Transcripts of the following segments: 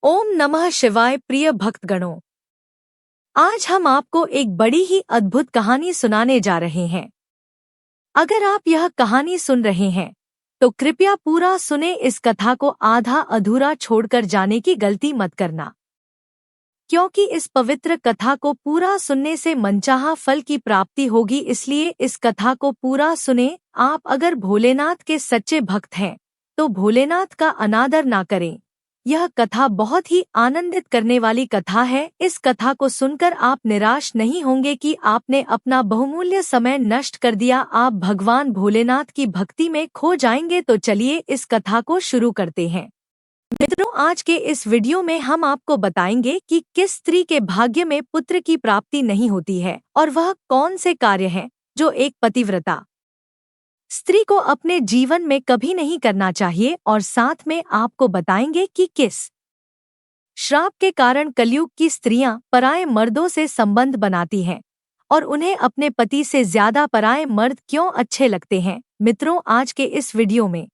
ओम नमः शिवाय। प्रिय भक्तगणों, आज हम आपको एक बड़ी ही अद्भुत कहानी सुनाने जा रहे हैं। अगर आप यह कहानी सुन रहे हैं तो कृपया पूरा सुने। इस कथा को आधा अधूरा छोड़कर जाने की गलती मत करना, क्योंकि इस पवित्र कथा को पूरा सुनने से मनचाहा फल की प्राप्ति होगी। इसलिए इस कथा को पूरा सुने। आप अगर भोलेनाथ के सच्चे भक्त हैं तो भोलेनाथ का अनादर ना करें। यह कथा बहुत ही आनंदित करने वाली कथा है। इस कथा को सुनकर आप निराश नहीं होंगे कि आपने अपना बहुमूल्य समय नष्ट कर दिया। आप भगवान भोलेनाथ की भक्ति में खो जाएंगे। तो चलिए इस कथा को शुरू करते हैं। मित्रों, आज के इस वीडियो में हम आपको बताएंगे कि किस स्त्री के भाग्य में पुत्र की प्राप्ति नहीं होती है और वह कौन से कार्य हैं जो एक पतिव्रता स्त्री को अपने जीवन में कभी नहीं करना चाहिए। और साथ में आपको बताएंगे कि किस श्राप के कारण कलयुग की स्त्रियां पराये मर्दों से संबंध बनाती हैं और उन्हें अपने पति से ज्यादा पराये मर्द क्यों अच्छे लगते हैं। मित्रों, आज के इस वीडियो में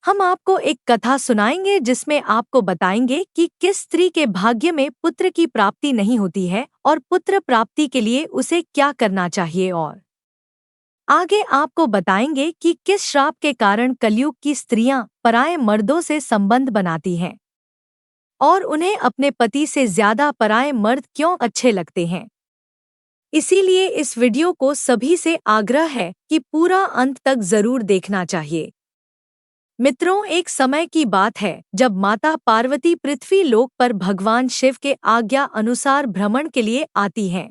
हम आपको एक कथा सुनाएंगे जिसमें आपको बताएंगे कि किस स्त्री के भाग्य में पुत्र की प्राप्ति नहीं होती है और पुत्र प्राप्ति के लिए उसे क्या करना चाहिए। और आगे आपको बताएंगे कि किस श्राप के कारण कलयुग की स्त्रियां पराये मर्दों से संबंध बनाती हैं और उन्हें अपने पति से ज्यादा पराये मर्द क्यों अच्छे लगते हैं। इसीलिए इस वीडियो को सभी से आग्रह है कि पूरा अंत तक जरूर देखना चाहिए। मित्रों, एक समय की बात है जब माता पार्वती पृथ्वी लोक पर भगवान शिव के आज्ञा अनुसार भ्रमण के लिए आती हैं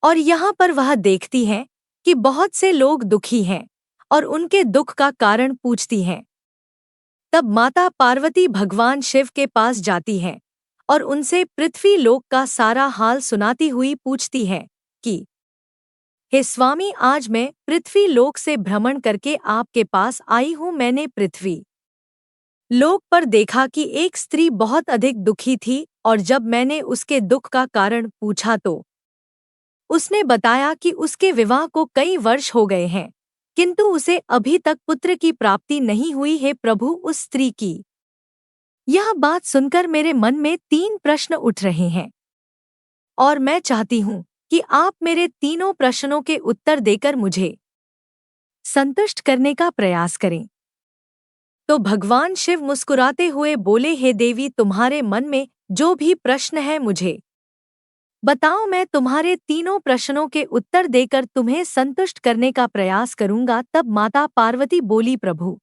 और यहाँ पर वह देखती हैं कि बहुत से लोग दुखी हैं और उनके दुख का कारण पूछती हैं। तब माता पार्वती भगवान शिव के पास जाती हैं और उनसे पृथ्वी लोक का सारा हाल सुनाती हुई पूछती हैं कि हे स्वामी, आज मैं पृथ्वी लोक से भ्रमण करके आपके पास आई हूँ। मैंने पृथ्वी लोक पर देखा कि एक स्त्री बहुत अधिक दुखी थी और जब मैंने उसके दुख का कारण पूछा तो उसने बताया कि उसके विवाह को कई वर्ष हो गए हैं किंतु उसे अभी तक पुत्र की प्राप्ति नहीं हुई है। प्रभु, उस स्त्री की यह बात सुनकर मेरे मन में 3 प्रश्न उठ रहे हैं और मैं चाहती हूँ कि आप मेरे तीनों प्रश्नों के उत्तर देकर मुझे संतुष्ट करने का प्रयास करें। तो भगवान शिव मुस्कुराते हुए बोले, हे देवी, तुम्हारे मन में जो भी प्रश्न है मुझे बताओ। मैं तुम्हारे तीनों प्रश्नों के उत्तर देकर तुम्हें संतुष्ट करने का प्रयास करूंगा। तब माता पार्वती बोली, प्रभु,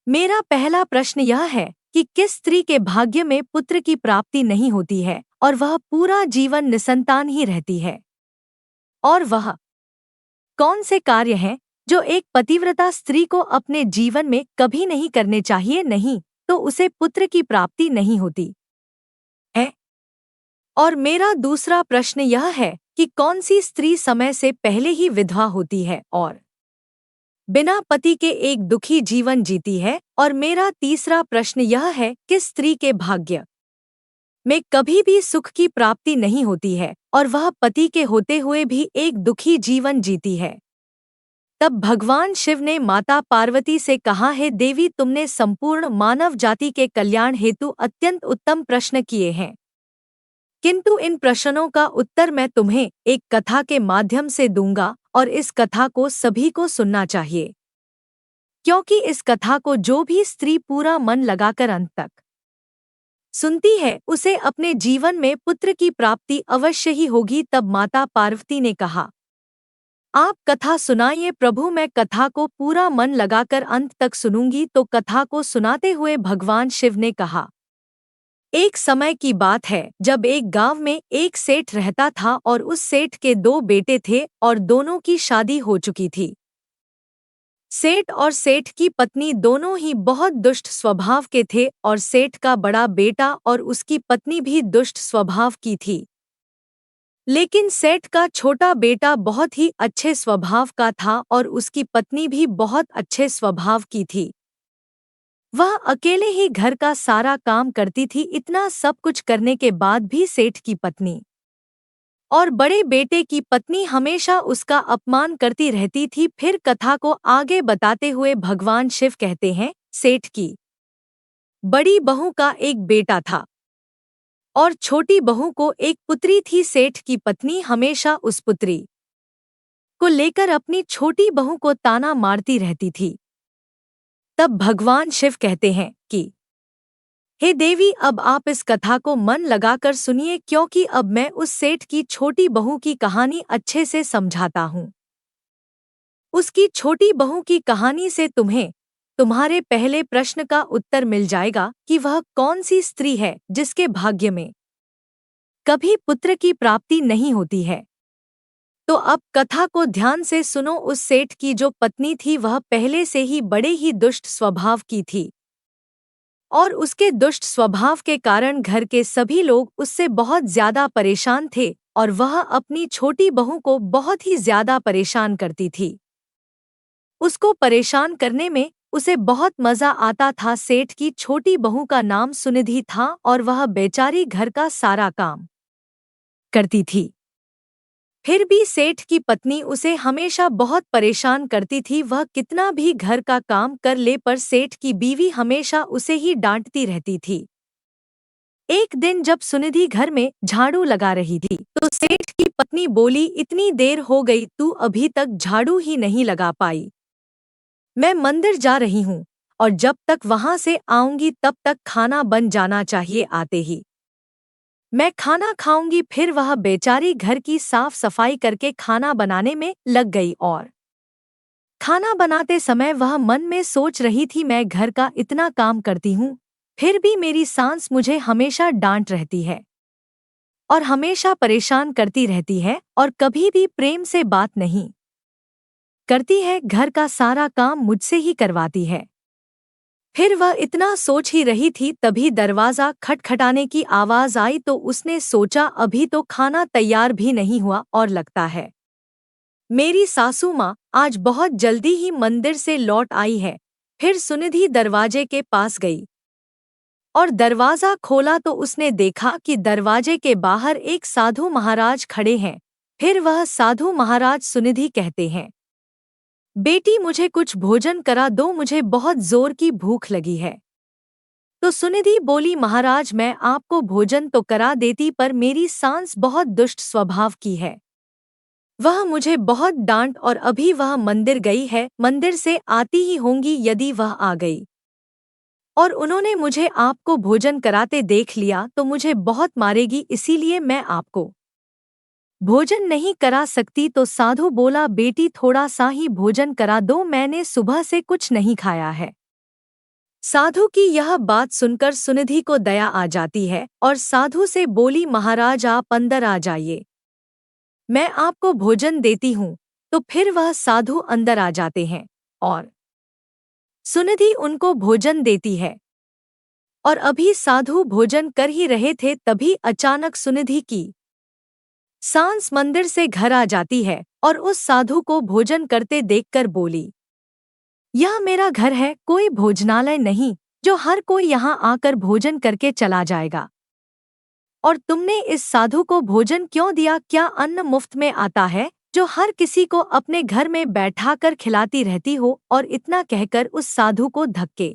मेरा पहला प्रश्न यह है कि किस स्त्री के भाग्य में पुत्र की प्राप्ति नहीं होती है और वह पूरा जीवन निसंतान ही रहती है, और वह कौन से कार्य हैं जो एक पतिव्रता स्त्री को अपने जीवन में कभी नहीं करने चाहिए, नहीं तो उसे पुत्र की प्राप्ति नहीं होती है। और मेरा दूसरा प्रश्न यह है कि कौन सी स्त्री समय से पहले ही विधवा होती है और बिना पति के एक दुखी जीवन जीती है। और मेरा तीसरा प्रश्न यह है कि स्त्री के भाग्य में कभी भी सुख की प्राप्ति नहीं होती है और वह पति के होते हुए भी एक दुखी जीवन जीती है। तब भगवान शिव ने माता पार्वती से कहा, है देवी, तुमने संपूर्ण मानव जाति के कल्याण हेतु अत्यंत उत्तम प्रश्न किए हैं, किंतु इन प्रश्नों का उत्तर मैं तुम्हें एक कथा के माध्यम से दूंगा और इस कथा को सभी को सुनना चाहिए, क्योंकि इस कथा को जो भी स्त्री पूरा मन लगाकर अंत तक सुनती है उसे अपने जीवन में पुत्र की प्राप्ति अवश्य ही होगी। तब माता पार्वती ने कहा, आप कथा सुनाइए। प्रभु, मैं कथा को पूरा मन लगाकर अंत तक सुनूंगी। तो कथा को सुनाते हुए भगवान शिव ने कहा, एक समय की बात है जब एक गांव में एक सेठ रहता था और उस सेठ के 2 बेटे थे और दोनों की शादी हो चुकी थी। सेठ और सेठ की पत्नी दोनों ही बहुत दुष्ट स्वभाव के थे और सेठ का बड़ा बेटा और उसकी पत्नी भी दुष्ट स्वभाव की थी, लेकिन सेठ का छोटा बेटा बहुत ही अच्छे स्वभाव का था और उसकी पत्नी भी बहुत अच्छे स्वभाव की थी। वह अकेले ही घर का सारा काम करती थी। इतना सब कुछ करने के बाद भी सेठ की पत्नी और बड़े बेटे की पत्नी हमेशा उसका अपमान करती रहती थी। फिर कथा को आगे बताते हुए भगवान शिव कहते हैं, सेठ की बड़ी बहू का एक बेटा था और छोटी बहू को एक पुत्री थी। सेठ की पत्नी हमेशा उस पुत्री को लेकर अपनी छोटी बहू को ताना मारती रहती थी। तब भगवान शिव कहते हैं कि हे देवी, अब आप इस कथा को मन लगाकर सुनिए, क्योंकि अब मैं उस सेठ की छोटी बहू की कहानी अच्छे से समझाता हूँ। उसकी छोटी बहू की कहानी से तुम्हें तुम्हारे पहले प्रश्न का उत्तर मिल जाएगा कि वह कौन सी स्त्री है जिसके भाग्य में कभी पुत्र की प्राप्ति नहीं होती है। तो अब कथा को ध्यान से सुनो। उस सेठ की जो पत्नी थी वह पहले से ही बड़े ही दुष्ट स्वभाव की थी और उसके दुष्ट स्वभाव के कारण घर के सभी लोग उससे बहुत ज्यादा परेशान थे और वह अपनी छोटी बहू को बहुत ही ज्यादा परेशान करती थी। उसको परेशान करने में उसे बहुत मजा आता था। सेठ की छोटी बहू का नाम सुनिधि था और वह बेचारी घर का सारा काम करती थी। फिर भी सेठ की पत्नी उसे हमेशा बहुत परेशान करती थी। वह कितना भी घर का काम कर ले पर सेठ की बीवी हमेशा उसे ही डांटती रहती थी। एक दिन जब सुनिधि घर में झाड़ू लगा रही थी तो सेठ की पत्नी बोली, इतनी देर हो गई, तू अभी तक झाड़ू ही नहीं लगा पाई। मैं मंदिर जा रही हूँ और जब तक वहां से आऊंगी तब तक खाना बन जाना चाहिए। आते ही मैं खाना खाऊंगी। फिर वह बेचारी घर की साफ सफाई करके खाना बनाने में लग गई और खाना बनाते समय वह मन में सोच रही थी, मैं घर का इतना काम करती हूँ फिर भी मेरी सास मुझे हमेशा डांट रहती है और हमेशा परेशान करती रहती है और कभी भी प्रेम से बात नहीं करती है। घर का सारा काम मुझसे ही करवाती है। फिर वह इतना सोच ही रही थी तभी दरवाजा खटखटाने की आवाज आई तो उसने सोचा अभी तो खाना तैयार भी नहीं हुआ और लगता है मेरी सासू माँ आज बहुत जल्दी ही मंदिर से लौट आई है। फिर सुनिधि दरवाजे के पास गई और दरवाजा खोला तो उसने देखा कि दरवाजे के बाहर एक साधु महाराज खड़े हैं। फिर वह साधु महाराज सुनिधि कहते हैं, बेटी मुझे कुछ भोजन करा दो, मुझे बहुत जोर की भूख लगी है। तो सुनिधि बोली, महाराज मैं आपको भोजन तो करा देती पर मेरी सास बहुत दुष्ट स्वभाव की है। वह मुझे बहुत डांट और अभी वह मंदिर गई है, मंदिर से आती ही होंगी। यदि वह आ गई और उन्होंने मुझे आपको भोजन कराते देख लिया तो मुझे बहुत मारेगी, इसीलिए मैं आपको भोजन नहीं करा सकती। तो साधु बोला, बेटी थोड़ा सा ही भोजन करा दो, मैंने सुबह से कुछ नहीं खाया है। साधु की यह बात सुनकर सुनिधि को दया आ जाती है और साधु से बोली, महाराज आप अंदर आ जाइए, मैं आपको भोजन देती हूँ। तो फिर वह साधु अंदर आ जाते हैं और सुनिधि उनको भोजन देती है और अभी साधु भोजन कर ही रहे थे तभी अचानक सुनिधि की सास मंदिर से घर आ जाती है और उस साधु को भोजन करते देखकर बोली, यह मेरा घर है, कोई भोजनालय नहीं जो हर कोई यहाँ आकर भोजन करके चला जाएगा। और तुमने इस साधु को भोजन क्यों दिया? क्या अन्न मुफ्त में आता है जो हर किसी को अपने घर में बैठाकर खिलाती रहती हो? और इतना कहकर उस साधु को धक्के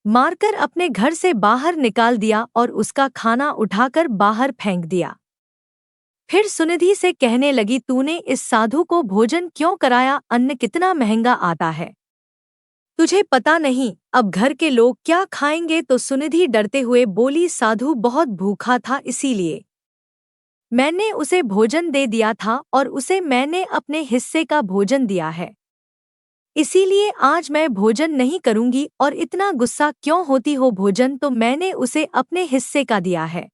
मारकर अपने घर से बाहर निकाल दिया और उसका खाना उठाकर बाहर फेंक दिया। फिर सुनिधि से कहने लगी, तूने इस साधु को भोजन क्यों कराया? अन्न कितना महंगा आता है, तुझे पता नहीं अब घर के लोग क्या खाएंगे? तो सुनिधि डरते हुए बोली, साधु बहुत भूखा था इसीलिए मैंने उसे भोजन दे दिया था और उसे मैंने अपने हिस्से का भोजन दिया है, इसीलिए आज मैं भोजन नहीं करूंगी। और इतना गुस्सा क्यों होती हो? भोजन तो मैंने उसे अपने हिस्से का दिया है।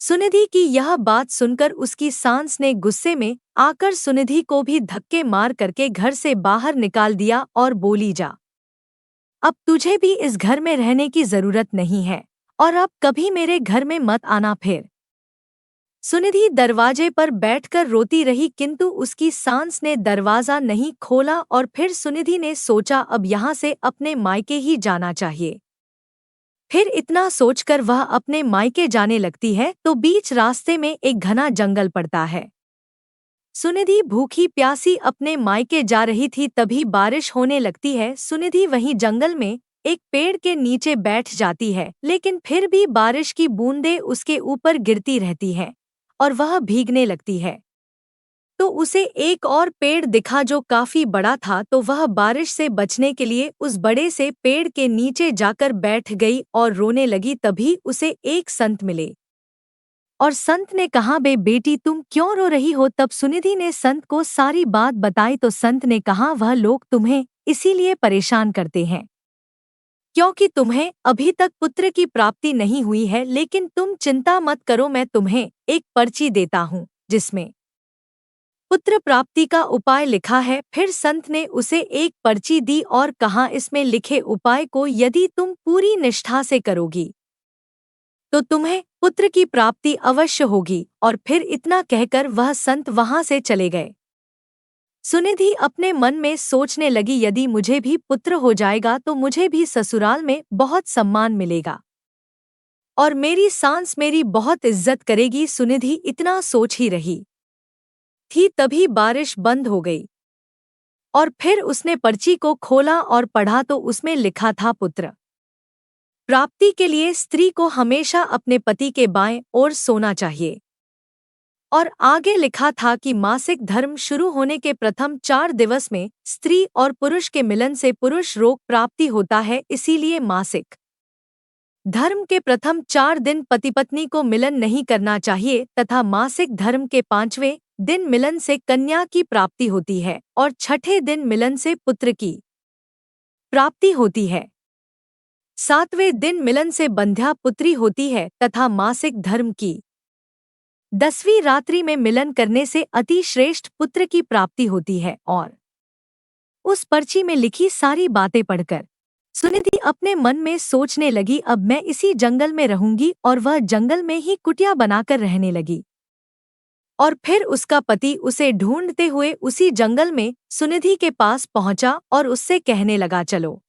सुनिधि की यह बात सुनकर उसकी सास ने गुस्से में आकर सुनिधि को भी धक्के मार करके घर से बाहर निकाल दिया और बोली, जा अब तुझे भी इस घर में रहने की जरूरत नहीं है और अब कभी मेरे घर में मत आना फिर। सुनिधि दरवाजे पर बैठकर रोती रही किंतु उसकी सास ने दरवाजा नहीं खोला और फिर सुनिधि ने सोचा अब यहाँ से अपने मायके ही जाना चाहिए। फिर इतना सोचकर वह अपने मायके जाने लगती है तो बीच रास्ते में एक घना जंगल पड़ता है। सुनिधि भूखी प्यासी अपने मायके जा रही थी तभी बारिश होने लगती है। सुनिधि वहीं जंगल में एक पेड़ के नीचे बैठ जाती है, लेकिन फिर भी बारिश की बूंदें उसके ऊपर गिरती रहती हैं और वह भीगने लगती है। तो उसे एक और पेड़ दिखा जो काफी बड़ा था, तो वह बारिश से बचने के लिए उस बड़े से पेड़ के नीचे जाकर बैठ गई और रोने लगी। तभी उसे एक संत मिले और संत ने कहा, बे बेटी, तुम क्यों रो रही हो? तब सुनिधि ने संत को सारी बात बताई तो संत ने कहा, वह लोग तुम्हें इसीलिए परेशान करते हैं क्योंकि तुम्हें अभी तक पुत्र की प्राप्ति नहीं हुई है, लेकिन तुम चिंता मत करो, मैं तुम्हें एक पर्ची देता हूँ जिसमें पुत्र प्राप्ति का उपाय लिखा है। फिर संत ने उसे एक पर्ची दी और कहा, इसमें लिखे उपाय को यदि तुम पूरी निष्ठा से करोगी तो तुम्हें पुत्र की प्राप्ति अवश्य होगी। और फिर इतना कहकर वह संत वहां से चले गए। सुनिधि अपने मन में सोचने लगी, यदि मुझे भी पुत्र हो जाएगा तो मुझे भी ससुराल में बहुत सम्मान मिलेगा और मेरी सास मेरी बहुत इज्जत करेगी। सुनिधि इतना सोच ही रही थी, तभी बारिश बंद हो गई और फिर उसने पर्ची को खोला और पढ़ा तो उसमें लिखा था, पुत्र प्राप्ति के लिए स्त्री को हमेशा अपने पति के बाएं ओर सोना चाहिए। और आगे लिखा था कि मासिक धर्म शुरू होने के प्रथम 4 दिवस में स्त्री और पुरुष के मिलन से पुरुष रोग प्राप्ति होता है, इसीलिए मासिक धर्म के प्रथम 4 दिन पति पत्नी को मिलन नहीं करना चाहिए तथा मासिक धर्म के 5वें दिन मिलन से कन्या की प्राप्ति होती है और 6ठे दिन मिलन से पुत्र की प्राप्ति होती है। 7वें दिन मिलन से बंध्या पुत्री होती है तथा मासिक धर्म की 10वीं रात्रि में मिलन करने से अति श्रेष्ठ पुत्र की प्राप्ति होती है। और उस पर्ची में लिखी सारी बातें पढ़कर सुनिधि अपने मन में सोचने लगी, अब मैं इसी जंगल में रहूंगी। और वह जंगल में ही कुटिया बनाकर रहने लगी। और फिर उसका पति उसे ढूंढते हुए उसी जंगल में सुनिधि के पास पहुंचा और उससे कहने लगा, चलो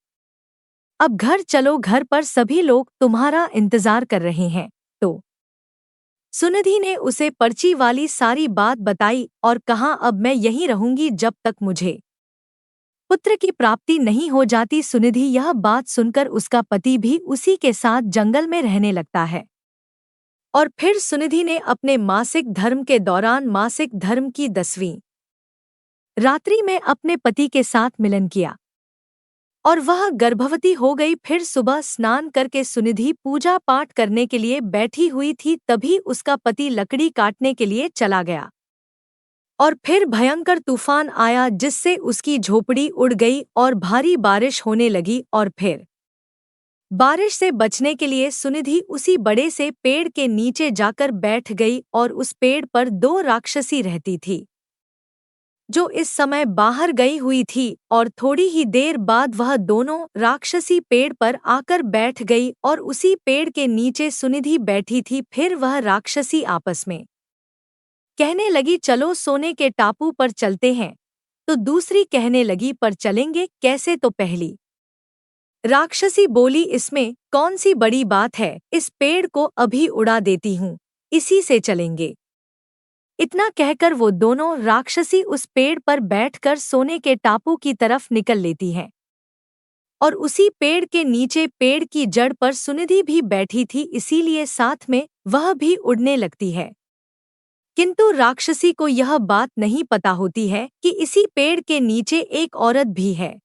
अब घर चलो, घर पर सभी लोग तुम्हारा इंतजार कर रहे हैं। तो सुनिधि ने उसे पर्ची वाली सारी बात बताई और कहा, अब मैं यहीं रहूंगी जब तक मुझे पुत्र की प्राप्ति नहीं हो जाती। सुनिधि यह बात सुनकर उसका पति भी उसी के साथ जंगल में रहने लगता है। और फिर सुनिधि ने अपने मासिक धर्म के दौरान मासिक धर्म की 10वीं रात्रि में अपने पति के साथ मिलन किया और वह गर्भवती हो गई। फिर सुबह स्नान करके सुनिधि पूजा पाठ करने के लिए बैठी हुई थी, तभी उसका पति लकड़ी काटने के लिए चला गया और फिर भयंकर तूफान आया जिससे उसकी झोपड़ी उड़ गई और भारी बारिश होने लगी। और फिर बारिश से बचने के लिए सुनिधि उसी बड़े से पेड़ के नीचे जाकर बैठ गई और उस पेड़ पर 2 राक्षसी रहती थी जो इस समय बाहर गई हुई थी। और थोड़ी ही देर बाद वह दोनों राक्षसी पेड़ पर आकर बैठ गई और उसी पेड़ के नीचे सुनिधि बैठी थी। फिर वह राक्षसी आपस में कहने लगी, चलो सोने के टापू पर चलते हैं। तो दूसरी कहने लगी, पर चलेंगे कैसे? तो पहली राक्षसी बोली, इसमें कौन सी बड़ी बात है, इस पेड़ को अभी उड़ा देती हूँ, इसी से चलेंगे। इतना कहकर वो दोनों राक्षसी उस पेड़ पर बैठकर सोने के टापू की तरफ निकल लेती हैं और उसी पेड़ के नीचे पेड़ की जड़ पर सुनिधि भी बैठी थी, इसीलिए साथ में वह भी उड़ने लगती है। किंतु राक्षसी को यह बात नहीं पता होती है कि इसी पेड़ के नीचे एक औरत भी है।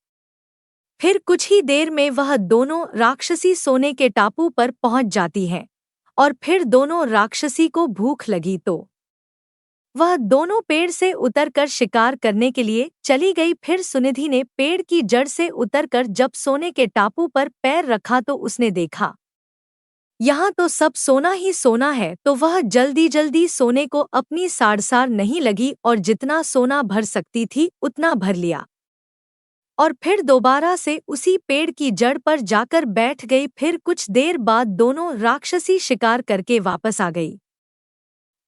फिर कुछ ही देर में वह दोनों राक्षसी सोने के टापू पर पहुंच जाती हैं और फिर दोनों राक्षसी को भूख लगी तो वह दोनों पेड़ से उतरकर शिकार करने के लिए चली गई। फिर सुनिधि ने पेड़ की जड़ से उतरकर जब सोने के टापू पर पैर रखा तो उसने देखा यहाँ तो सब सोना ही सोना है। तो वह जल्दी जल्दी सोने को अपनी साड़सार नहीं लगी और जितना सोना भर सकती थी उतना भर लिया और फिर दोबारा से उसी पेड़ की जड़ पर जाकर बैठ गई। फिर कुछ देर बाद दोनों राक्षसी शिकार करके वापस आ गई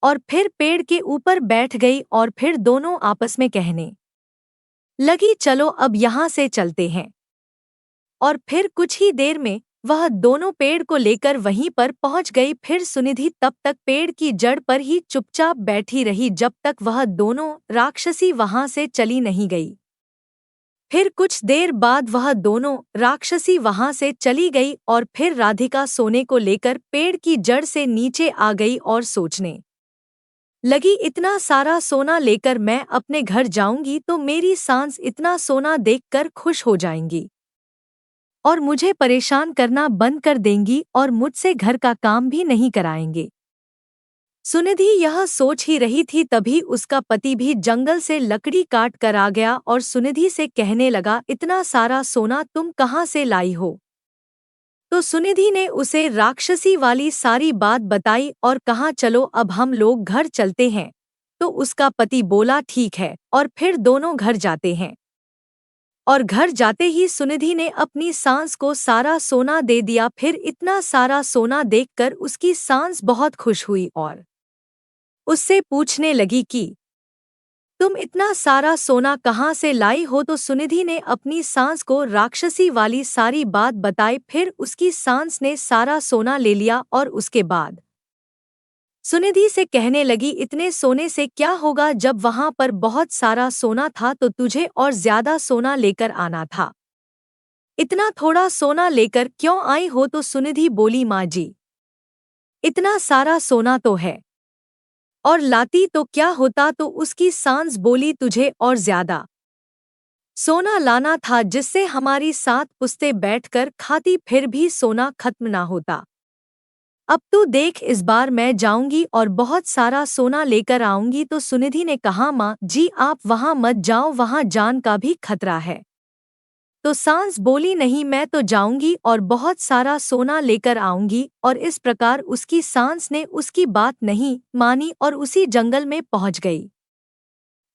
और फिर पेड़ के ऊपर बैठ गई और फिर दोनों आपस में कहने लगी, चलो अब यहाँ से चलते हैं। और फिर कुछ ही देर में वह दोनों पेड़ को लेकर वहीं पर पहुंच गई। फिर सुनिधि तब तक पेड़ की जड़ पर ही चुपचाप बैठी रही जब तक वह दोनों राक्षसी वहां से चली नहीं गई। फिर कुछ देर बाद वह दोनों राक्षसी वहां से चली गई और फिर राधिका सोने को लेकर पेड़ की जड़ से नीचे आ गई और सोचने लगी, इतना सारा सोना लेकर मैं अपने घर जाऊंगी तो मेरी सांस इतना सोना देखकर खुश हो जाएंगी और मुझे परेशान करना बंद कर देंगी और मुझसे घर का काम भी नहीं कराएंगे। सुनिधि यह सोच ही रही थी, तभी उसका पति भी जंगल से लकड़ी काट कर आ गया और सुनिधि से कहने लगा, इतना सारा सोना तुम कहाँ से लाई हो? तो सुनिधि ने उसे राक्षसी वाली सारी बात बताई और कहा, चलो अब हम लोग घर चलते हैं। तो उसका पति बोला, ठीक है, और फिर दोनों घर जाते हैं। और घर जाते ही सुनिधि ने अपनी सांस को सारा सोना दे दिया। फिर इतना सारा सोना देखकर उसकी सांस बहुत खुश हुई और उससे पूछने लगी कि तुम इतना सारा सोना कहाँ से लाई हो? तो सुनिधि ने अपनी सांस को राक्षसी वाली सारी बात बताई। फिर उसकी सांस ने सारा सोना ले लिया और उसके बाद सुनिधि से कहने लगी, इतने सोने से क्या होगा? जब वहां पर बहुत सारा सोना था तो तुझे और ज्यादा सोना लेकर आना था। इतना थोड़ा सोना लेकर क्यों आई हो? तो सुनिधि बोली, माँ जी, इतना सारा सोना तो है, और लाती तो क्या होता? तो उसकी सांस बोली, तुझे और ज्यादा सोना लाना था जिससे हमारी 7 पुश्तें बैठकर खाती फिर भी सोना खत्म ना होता। अब तू देख, इस बार मैं जाऊंगी और बहुत सारा सोना लेकर आऊंगी। तो सुनिधि ने कहा, माँ जी आप वहां मत जाओ, वहां जान का भी खतरा है। तो सांस बोली, नहीं मैं तो जाऊंगी और बहुत सारा सोना लेकर आऊंगी। और इस प्रकार उसकी सांस ने उसकी बात नहीं मानी और उसी जंगल में पहुंच गई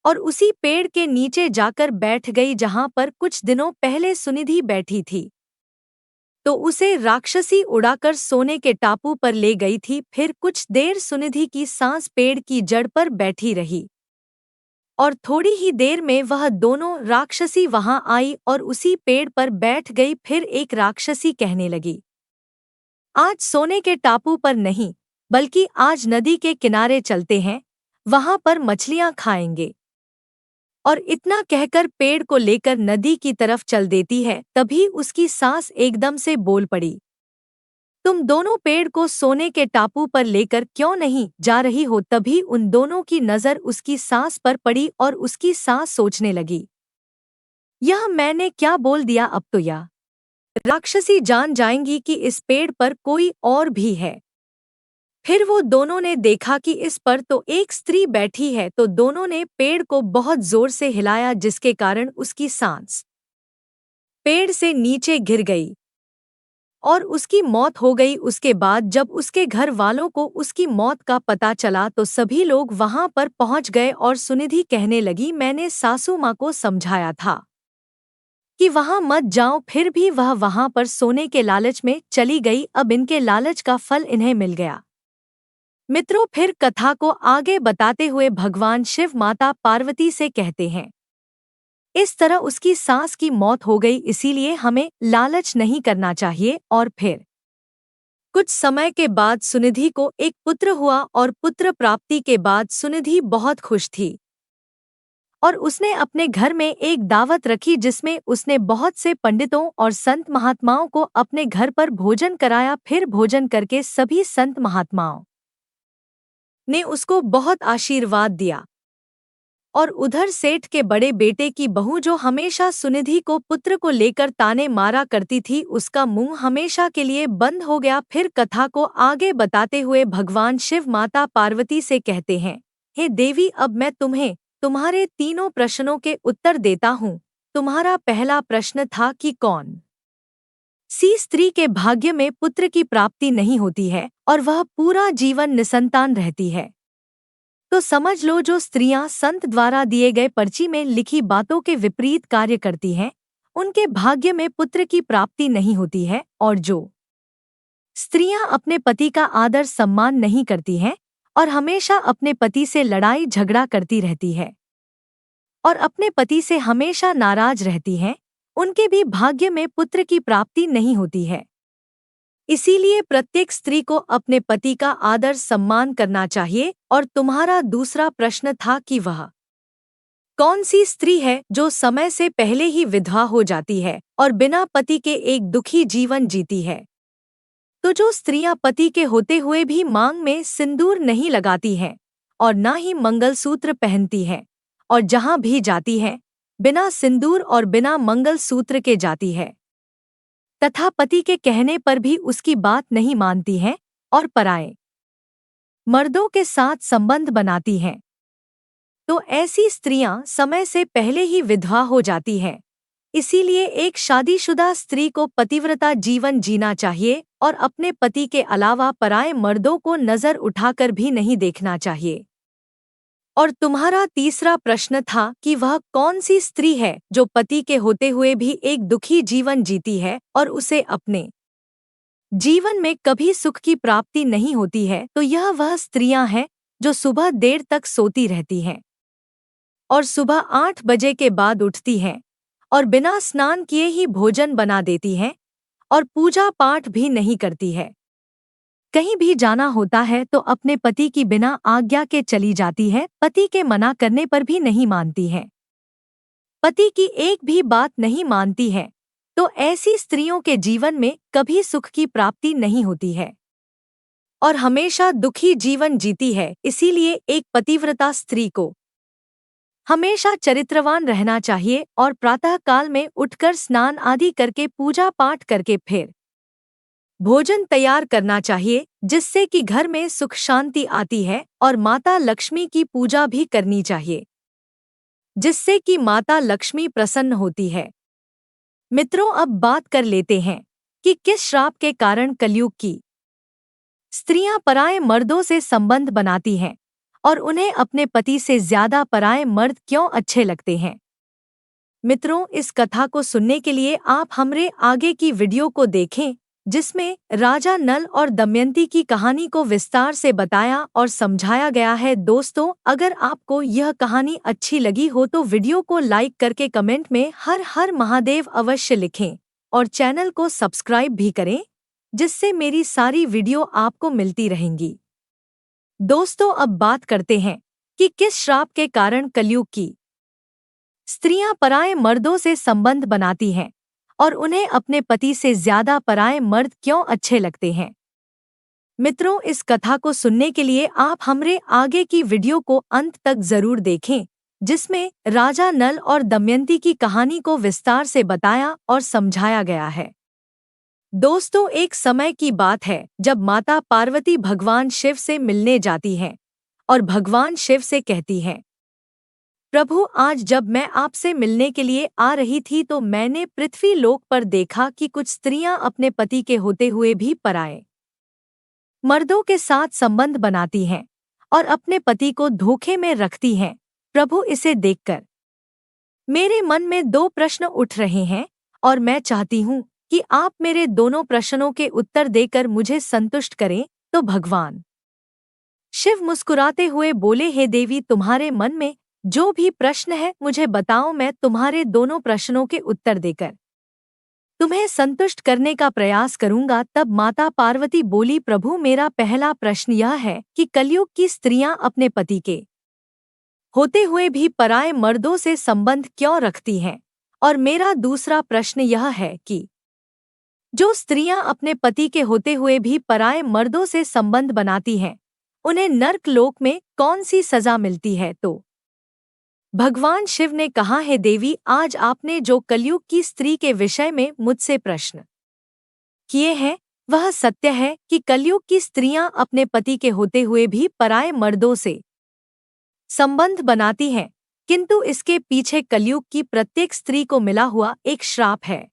और उसी पेड़ के नीचे जाकर बैठ गई जहां पर कुछ दिनों पहले सुनिधि बैठी थी। तो उसे राक्षसी उड़ाकर सोने के टापू पर ले गई थी। फिर कुछ देर सुनिधि की सांस पेड़ की जड़ पर बैठी रही और थोड़ी ही देर में वह दोनों राक्षसी वहां आई और उसी पेड़ पर बैठ गई। फिर एक राक्षसी कहने लगी, आज सोने के टापू पर नहीं बल्कि आज नदी के किनारे चलते हैं, वहां पर मछलियां खाएंगे। और इतना कहकर पेड़ को लेकर नदी की तरफ चल देती है। तभी उसकी सांस एकदम से बोल पड़ी, तुम दोनों पेड़ को सोने के टापू पर लेकर क्यों नहीं जा रही हो? तभी उन दोनों की नजर उसकी सांस पर पड़ी और उसकी सांस सोचने लगी, यह मैंने क्या बोल दिया? अब तो यह राक्षसी जान जाएंगी कि इस पेड़ पर कोई और भी है। फिर वो दोनों ने देखा कि इस पर तो एक स्त्री बैठी है। तो दोनों ने पेड़ को बहुत जोर से हिलाया जिसके कारण उसकी सांस पेड़ से नीचे गिर गई और उसकी मौत हो गई। उसके बाद जब उसके घर वालों को उसकी मौत का पता चला तो सभी लोग वहां पर पहुंच गए और सुनिधि कहने लगी, मैंने सासू माँ को समझाया था कि वहां मत जाओ, फिर भी वह वहां पर सोने के लालच में चली गई। अब इनके लालच का फल इन्हें मिल गया। मित्रों, फिर कथा को आगे बताते हुए भगवान शिव माता पार्वती से कहते हैं, इस तरह उसकी सास की मौत हो गई, इसीलिए हमें लालच नहीं करना चाहिए। और फिर कुछ समय के बाद सुनिधि को एक पुत्र हुआ और पुत्र प्राप्ति के बाद सुनिधि बहुत खुश थी और उसने अपने घर में एक दावत रखी जिसमें उसने बहुत से पंडितों और संत महात्माओं को अपने घर पर भोजन कराया। फिर भोजन करके सभी संत महात्माओं ने उसको बहुत आशीर्वाद दिया और उधर सेठ के बड़े बेटे की बहू जो हमेशा सुनिधि को पुत्र को लेकर ताने मारा करती थी, उसका मुंह हमेशा के लिए बंद हो गया। फिर कथा को आगे बताते हुए भगवान शिव माता पार्वती से कहते हैं, हे देवी, अब मैं तुम्हें तुम्हारे तीनों प्रश्नों के उत्तर देता हूँ। तुम्हारा पहला प्रश्न था कि कौन सी स्त्री के भाग्य में पुत्र की प्राप्ति नहीं होती है और वह पूरा जीवन निसंतान रहती है। तो समझ लो, जो स्त्रियां संत द्वारा दिए गए पर्ची में लिखी बातों के विपरीत कार्य करती हैं, उनके भाग्य में पुत्र की प्राप्ति नहीं होती है। और जो स्त्रियां अपने पति का आदर सम्मान नहीं करती हैं और हमेशा अपने पति से लड़ाई झगड़ा करती रहती है और अपने पति से हमेशा नाराज रहती हैं, उनके भी भाग्य में पुत्र की प्राप्ति नहीं होती है। इसीलिए प्रत्येक स्त्री को अपने पति का आदर सम्मान करना चाहिए। और तुम्हारा दूसरा प्रश्न था कि वह कौन सी स्त्री है जो समय से पहले ही विधवा हो जाती है और बिना पति के एक दुखी जीवन जीती है? तो जो स्त्रियां पति के होते हुए भी मांग में सिंदूर नहीं लगाती हैं और ना ही मंगलसूत्र पहनती हैं और जहां भी जाती हैं बिना सिंदूर और बिना मंगलसूत्र के जाती है, तथा पति के कहने पर भी उसकी बात नहीं मानती हैं और पराए मर्दों के साथ संबंध बनाती हैं, तो ऐसी स्त्रियां समय से पहले ही विधवा हो जाती हैं। इसीलिए एक शादीशुदा स्त्री को पतिव्रता जीवन जीना चाहिए और अपने पति के अलावा पराए मर्दों को नजर उठाकर भी नहीं देखना चाहिए। और तुम्हारा तीसरा प्रश्न था कि वह कौन सी स्त्री है जो पति के होते हुए भी एक दुखी जीवन जीती है और उसे अपने जीवन में कभी सुख की प्राप्ति नहीं होती है। तो यह वह स्त्रियां हैं जो सुबह देर तक सोती रहती हैं और सुबह 8 बजे के बाद उठती हैं और बिना स्नान किए ही भोजन बना देती हैं और पूजा पाठ भी नहीं करती है। कहीं भी जाना होता है तो अपने पति की बिना आज्ञा के चली जाती है, पति के मना करने पर भी नहीं मानती है, पति की एक भी बात नहीं मानती है। तो ऐसी स्त्रियों के जीवन में कभी सुख की प्राप्ति नहीं होती है और हमेशा दुखी जीवन जीती है। इसीलिए एक पतिव्रता स्त्री को हमेशा चरित्रवान रहना चाहिए और प्रातः काल में उठकर स्नान आदि करके पूजा पाठ करके फिर भोजन तैयार करना चाहिए, जिससे कि घर में सुख शांति आती है। और माता लक्ष्मी की पूजा भी करनी चाहिए, जिससे कि माता लक्ष्मी प्रसन्न होती है। मित्रों, अब बात कर लेते हैं कि किस श्राप के कारण कलयुग की स्त्रियां पराए मर्दों से संबंध बनाती हैं और उन्हें अपने पति से ज्यादा पराए मर्द क्यों अच्छे लगते हैं। मित्रों, इस कथा को सुनने के लिए आप हमारे आगे की वीडियो को देखें, जिसमें राजा नल और दमयंती की कहानी को विस्तार से बताया और समझाया गया है। दोस्तों, अगर आपको यह कहानी अच्छी लगी हो तो वीडियो को लाइक करके कमेंट में हर हर महादेव अवश्य लिखें और चैनल को सब्सक्राइब भी करें, जिससे मेरी सारी वीडियो आपको मिलती रहेंगी। दोस्तों, अब बात करते हैं कि किस श्राप के कारण कलयुग की स्त्रियां पराए मर्दों से संबंध बनाती हैं और उन्हें अपने पति से ज्यादा पराए मर्द क्यों अच्छे लगते हैं। मित्रों, इस कथा को सुनने के लिए आप हमारे आगे की वीडियो को अंत तक जरूर देखें, जिसमें राजा नल और दमयंती की कहानी को विस्तार से बताया और समझाया गया है। दोस्तों, एक समय की बात है जब माता पार्वती भगवान शिव से मिलने जाती हैं और भगवान शिव से कहती हैं, प्रभु, आज जब मैं आपसे मिलने के लिए आ रही थी तो मैंने पृथ्वी लोक पर देखा कि कुछ स्त्रियां अपने पति के होते हुए भी पराए मर्दों के साथ संबंध बनाती हैं और अपने पति को धोखे में रखती हैं। प्रभु, इसे देखकर मेरे मन में 2 प्रश्न उठ रहे हैं और मैं चाहती हूँ कि आप मेरे दोनों प्रश्नों के उत्तर देकर मुझे संतुष्ट करें। तो भगवान शिव मुस्कुराते हुए बोले, हे देवी, तुम्हारे मन में जो भी प्रश्न है मुझे बताओ, मैं तुम्हारे दोनों प्रश्नों के उत्तर देकर तुम्हें संतुष्ट करने का प्रयास करूंगा। तब माता पार्वती बोली, प्रभु, मेरा पहला प्रश्न यह है कि कलयुग की स्त्रियां अपने पति के होते हुए भी पराए मर्दों से संबंध क्यों रखती हैं, और मेरा दूसरा प्रश्न यह है कि जो स्त्रियां अपने पति के होते हुए भी पराए मर्दों से संबंध बनाती हैं, उन्हें नर्क लोक में कौन सी सजा मिलती है। तो भगवान शिव ने कहा, है देवी, आज आपने जो कलयुग की स्त्री के विषय में मुझसे प्रश्न किए हैं वह सत्य है कि कलयुग की स्त्रियां अपने पति के होते हुए भी पराए मर्दों से संबंध बनाती हैं, किंतु इसके पीछे कलयुग की प्रत्येक स्त्री को मिला हुआ एक श्राप है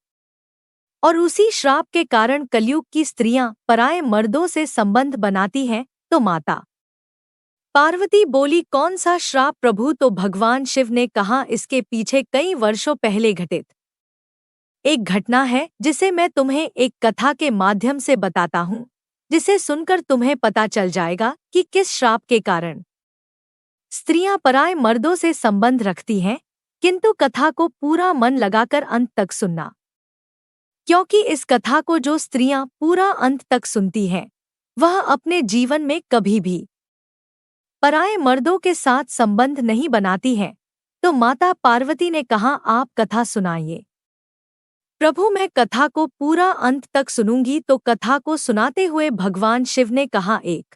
और उसी श्राप के कारण कलयुग की स्त्रियां पराए मर्दों से संबंध बनाती हैं। तो माता पार्वती बोली, कौन सा श्राप प्रभु। तो भगवान शिव ने कहा, इसके पीछे कई वर्षों पहले घटित एक घटना है, जिसे मैं तुम्हें एक कथा के माध्यम से बताता हूँ, जिसे सुनकर तुम्हें पता चल जाएगा कि किस श्राप के कारण स्त्रियां पराए मर्दों से संबंध रखती हैं। किंतु कथा को पूरा मन लगाकर अंत तक सुनना, क्योंकि इस कथा को जो स्त्रियां पूरा अंत तक सुनती हैं, वह अपने जीवन में कभी भी पराए मर्दों के साथ संबंध नहीं बनाती हैं तो माता पार्वती ने कहा, आप कथा सुनाइए। प्रभु, मैं कथा को पूरा अंत तक सुनूंगी। तो कथा को सुनाते हुए भगवान शिव ने कहा, एक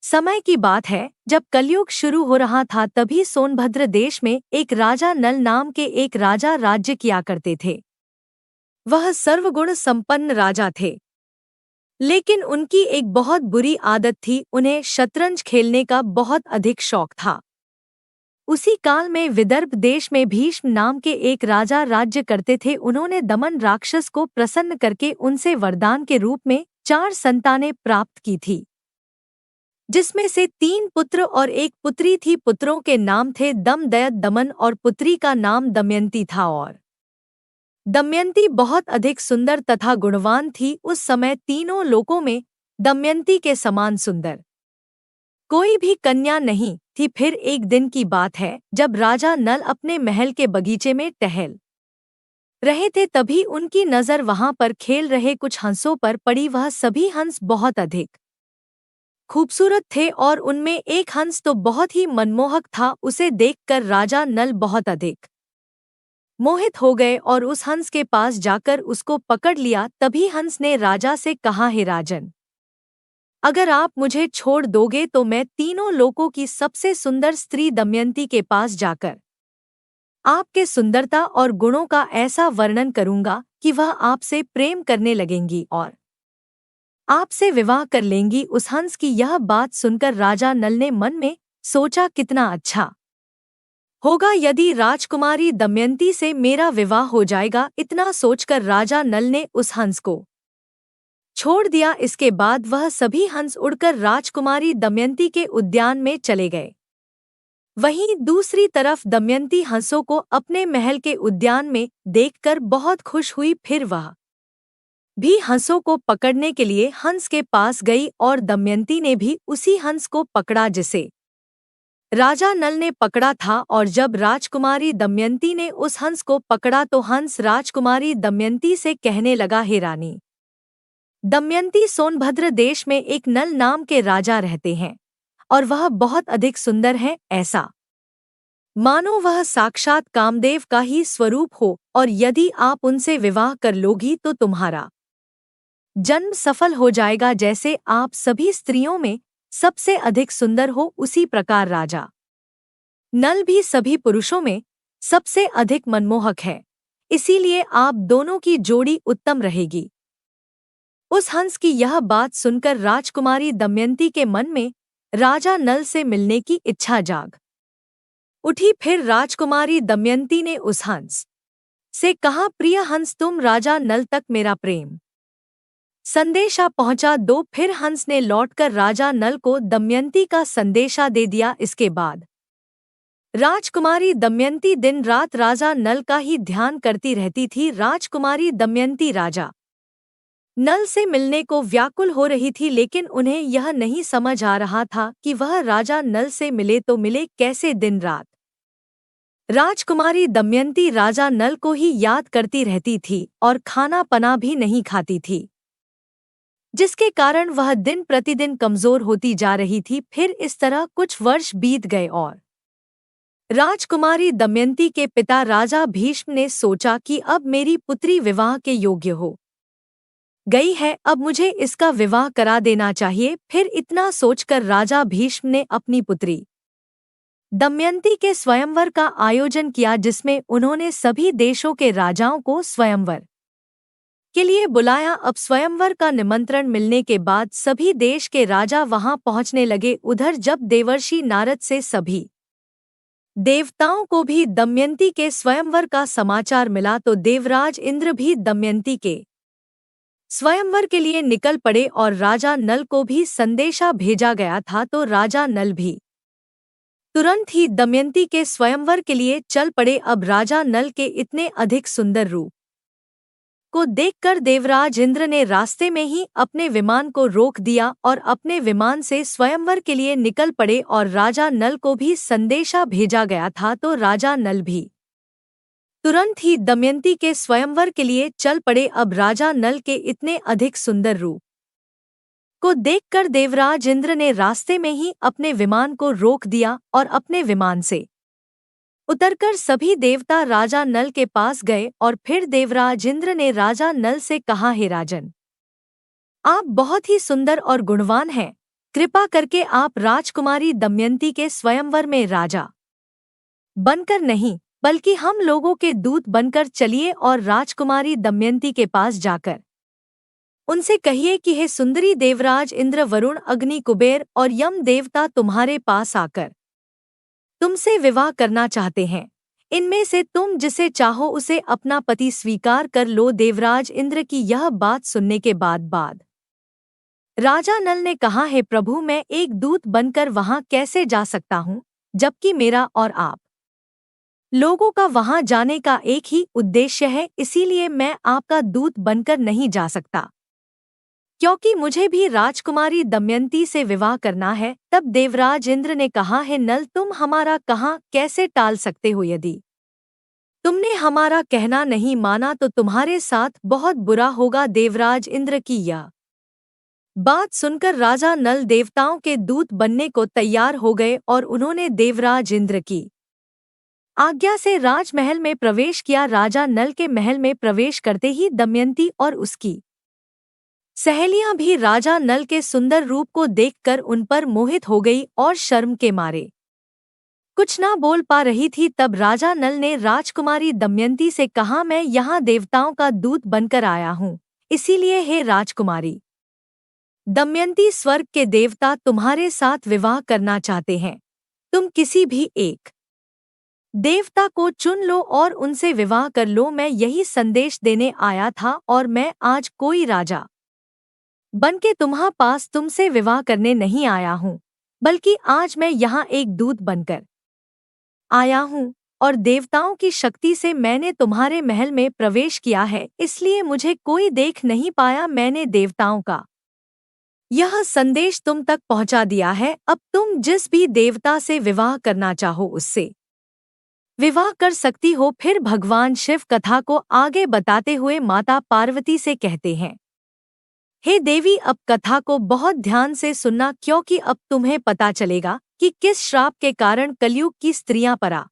समय की बात है जब कलयुग शुरू हो रहा था, तभी सोनभद्र देश में एक राजा नल नाम के एक राजा राज्य किया करते थे। वह सर्वगुण संपन्न राजा थे, लेकिन उनकी एक बहुत बुरी आदत थी, उन्हें शतरंज खेलने का बहुत अधिक शौक था। उसी काल में विदर्भ देश में भीष्म नाम के एक राजा राज्य करते थे। उन्होंने दमन राक्षस को प्रसन्न करके उनसे वरदान के रूप में 4 संतानें प्राप्त की थी, जिसमें से 3 पुत्र और 1 पुत्री थी। पुत्रों के नाम थे दम, दयत, दमन और पुत्री का नाम दमयंती था। और दमयंती बहुत अधिक सुंदर तथा गुणवान थी। उस समय तीनों लोकों में दमयंती के समान सुंदर कोई भी कन्या नहीं थी। फिर एक दिन की बात है जब राजा नल अपने महल के बगीचे में टहल रहे थे, तभी उनकी नजर वहां पर खेल रहे कुछ हंसों पर पड़ी। वह सभी हंस बहुत अधिक खूबसूरत थे और उनमें एक हंस तो बहुत ही मनमोहक था। उसे देखकर राजा नल बहुत अधिक मोहित हो गए और उस हंस के पास जाकर उसको पकड़ लिया। तभी हंस ने राजा से कहा, हे राजन, अगर आप मुझे छोड़ दोगे तो मैं तीनों लोकों की सबसे सुंदर स्त्री दमयंती के पास जाकर आपके सुंदरता और गुणों का ऐसा वर्णन करूंगा कि वह आपसे प्रेम करने लगेंगी और आपसे विवाह कर लेंगी। उस हंस की यह बात सुनकर राजा नल ने मन में सोचा, कितना अच्छा होगा यदि राजकुमारी दमयंती से मेरा विवाह हो जाएगा। इतना सोचकर राजा नल ने उस हंस को छोड़ दिया। इसके बाद वह सभी हंस उड़कर राजकुमारी दमयंती के उद्यान में चले गए। वहीं दूसरी तरफ दमयंती हंसों को अपने महल के उद्यान में देखकर बहुत खुश हुई। फिर वह भी हंसों को पकड़ने के लिए हंस के पास गई और दमयंती ने भी उसी हंस को पकड़ा जिसे राजा नल ने पकड़ा था। और जब राजकुमारी दमयंती ने उस हंस को पकड़ा तो हंस राजकुमारी दमयंती से कहने लगा, हे रानी दमयंती, सोनभद्र देश में एक नल नाम के राजा रहते हैं और वह बहुत अधिक सुंदर है, ऐसा मानो वह साक्षात कामदेव का ही स्वरूप हो। और यदि आप उनसे विवाह कर लोगी तो तुम्हारा जन्म सफल हो जाएगा। जैसे आप सभी स्त्रियों में सबसे अधिक सुंदर हो, उसी प्रकार राजा नल भी सभी पुरुषों में सबसे अधिक मनमोहक है, इसीलिए आप दोनों की जोड़ी उत्तम रहेगी। उस हंस की यह बात सुनकर राजकुमारी दमयंती के मन में राजा नल से मिलने की इच्छा जाग उठी। फिर राजकुमारी दमयंती ने उस हंस से कहा, प्रिय हंस, तुम राजा नल तक मेरा प्रेम संदेशा पहुंचा दो। फिर हंस ने लौटकर राजा नल को दमयंती का संदेशा दे दिया। इसके बाद राजकुमारी दमयंती दिन रात राजा नल का ही ध्यान करती रहती थी। राजकुमारी दमयंती राजा नल से मिलने को व्याकुल हो रही थी, लेकिन उन्हें यह नहीं समझ आ रहा था कि वह राजा नल से मिले तो मिले कैसे। दिन रात राजकुमारी दमयंती राजा नल को ही याद करती रहती थी और खाना पना भी नहीं खाती थी, जिसके कारण वह दिन प्रतिदिन कमजोर होती जा रही थी। फिर इस तरह कुछ वर्ष बीत गए और राजकुमारी दमयंती के पिता राजा भीष्म ने सोचा कि अब मेरी पुत्री विवाह के योग्य हो गई है, अब मुझे इसका विवाह करा देना चाहिए। फिर इतना सोचकर राजा भीष्म ने अपनी पुत्री दमयंती के स्वयंवर का आयोजन किया, जिसमें उन्होंने सभी देशों के राजाओं को स्वयंवर के लिए बुलाया। अब स्वयंवर का निमंत्रण मिलने के बाद सभी देश के राजा वहां पहुंचने लगे। उधर जब देवर्षि नारद से सभी देवताओं को भी दमयंती के स्वयंवर का समाचार मिला तो देवराज इंद्र भी दमयंती के स्वयंवर के लिए निकल पड़े और राजा नल को भी संदेशा भेजा गया था। तो राजा नल भी तुरंत ही दमयंती के स्वयंवर के लिए चल पड़े। अब राजा नल के इतने अधिक सुंदर रूप को देखकर देवराज इंद्र ने रास्ते में ही अपने विमान को रोक दिया और अपने विमान से स्वयंवर के लिए निकल पड़े। और राजा नल को भी संदेशा भेजा गया था, तो राजा नल भी तुरंत ही दमयंती के स्वयंवर के लिए चल पड़े। अब राजा नल के इतने अधिक सुंदर रूप को देखकर देवराज इंद्र ने रास्ते में ही अपने विमान को रोक दिया और अपने विमान से उतरकर सभी देवता राजा नल के पास गए और फिर देवराज इंद्र ने राजा नल से कहा, हे राजन, आप बहुत ही सुंदर और गुणवान हैं। कृपा करके आप राजकुमारी दमयंती के स्वयंवर में राजा बनकर नहीं, बल्कि हम लोगों के दूत बनकर चलिए और राजकुमारी दमयंती के पास जाकर उनसे कहिए कि हे सुंदरी, देवराज इंद्र, वरुण, अग्नि, कुबेर और यम देवता तुम्हारे पास आकर तुमसे विवाह करना चाहते हैं। इनमें से तुम जिसे चाहो उसे अपना पति स्वीकार कर लो। देवराज इंद्र की यह बात सुनने के बाद राजा नल ने कहा, हे प्रभु, मैं एक दूत बनकर वहां कैसे जा सकता हूँ, जबकि मेरा और आप लोगों का वहां जाने का एक ही उद्देश्य है। इसीलिए मैं आपका दूत बनकर नहीं जा सकता, क्योंकि मुझे भी राजकुमारी दमयंती से विवाह करना है। तब देवराज इंद्र ने कहा, हे नल, तुम हमारा कहाँ कैसे टाल सकते हो? यदि तुमने हमारा कहना नहीं माना तो तुम्हारे साथ बहुत बुरा होगा। देवराज इंद्र की यह बात सुनकर राजा नल देवताओं के दूत बनने को तैयार हो गए और उन्होंने देवराज इंद्र की आज्ञा से राजमहल में प्रवेश किया। राजा नल के महल में प्रवेश करते ही दमयंती और उसकी सहेलियां भी राजा नल के सुंदर रूप को देखकर उन पर मोहित हो गई और शर्म के मारे कुछ ना बोल पा रही थी। तब राजा नल ने राजकुमारी दमयंती से कहा, मैं यहाँ देवताओं का दूत बनकर आया हूँ, इसीलिए हे राजकुमारी दमयंती, स्वर्ग के देवता तुम्हारे साथ विवाह करना चाहते हैं। तुम किसी भी एक देवता को चुन लो और उनसे विवाह कर लो। मैं यही संदेश देने आया था और मैं आज कोई राजा बनके तुम्हां पास तुमसे विवाह करने नहीं आया हूँ, बल्कि आज मैं यहाँ एक दूत बनकर आया हूँ और देवताओं की शक्ति से मैंने तुम्हारे महल में प्रवेश किया है, इसलिए मुझे कोई देख नहीं पाया। मैंने देवताओं का यह संदेश तुम तक पहुँचा दिया है। अब तुम जिस भी देवता से विवाह करना चाहो उससे विवाह कर सकती हो। फिर भगवान शिव कथा को आगे बताते हुए माता पार्वती से कहते हैं, हे देवी, अब कथा को बहुत ध्यान से सुनना, क्योंकि अब तुम्हें पता चलेगा कि किस श्राप के कारण कलयुग की स्त्रियां परा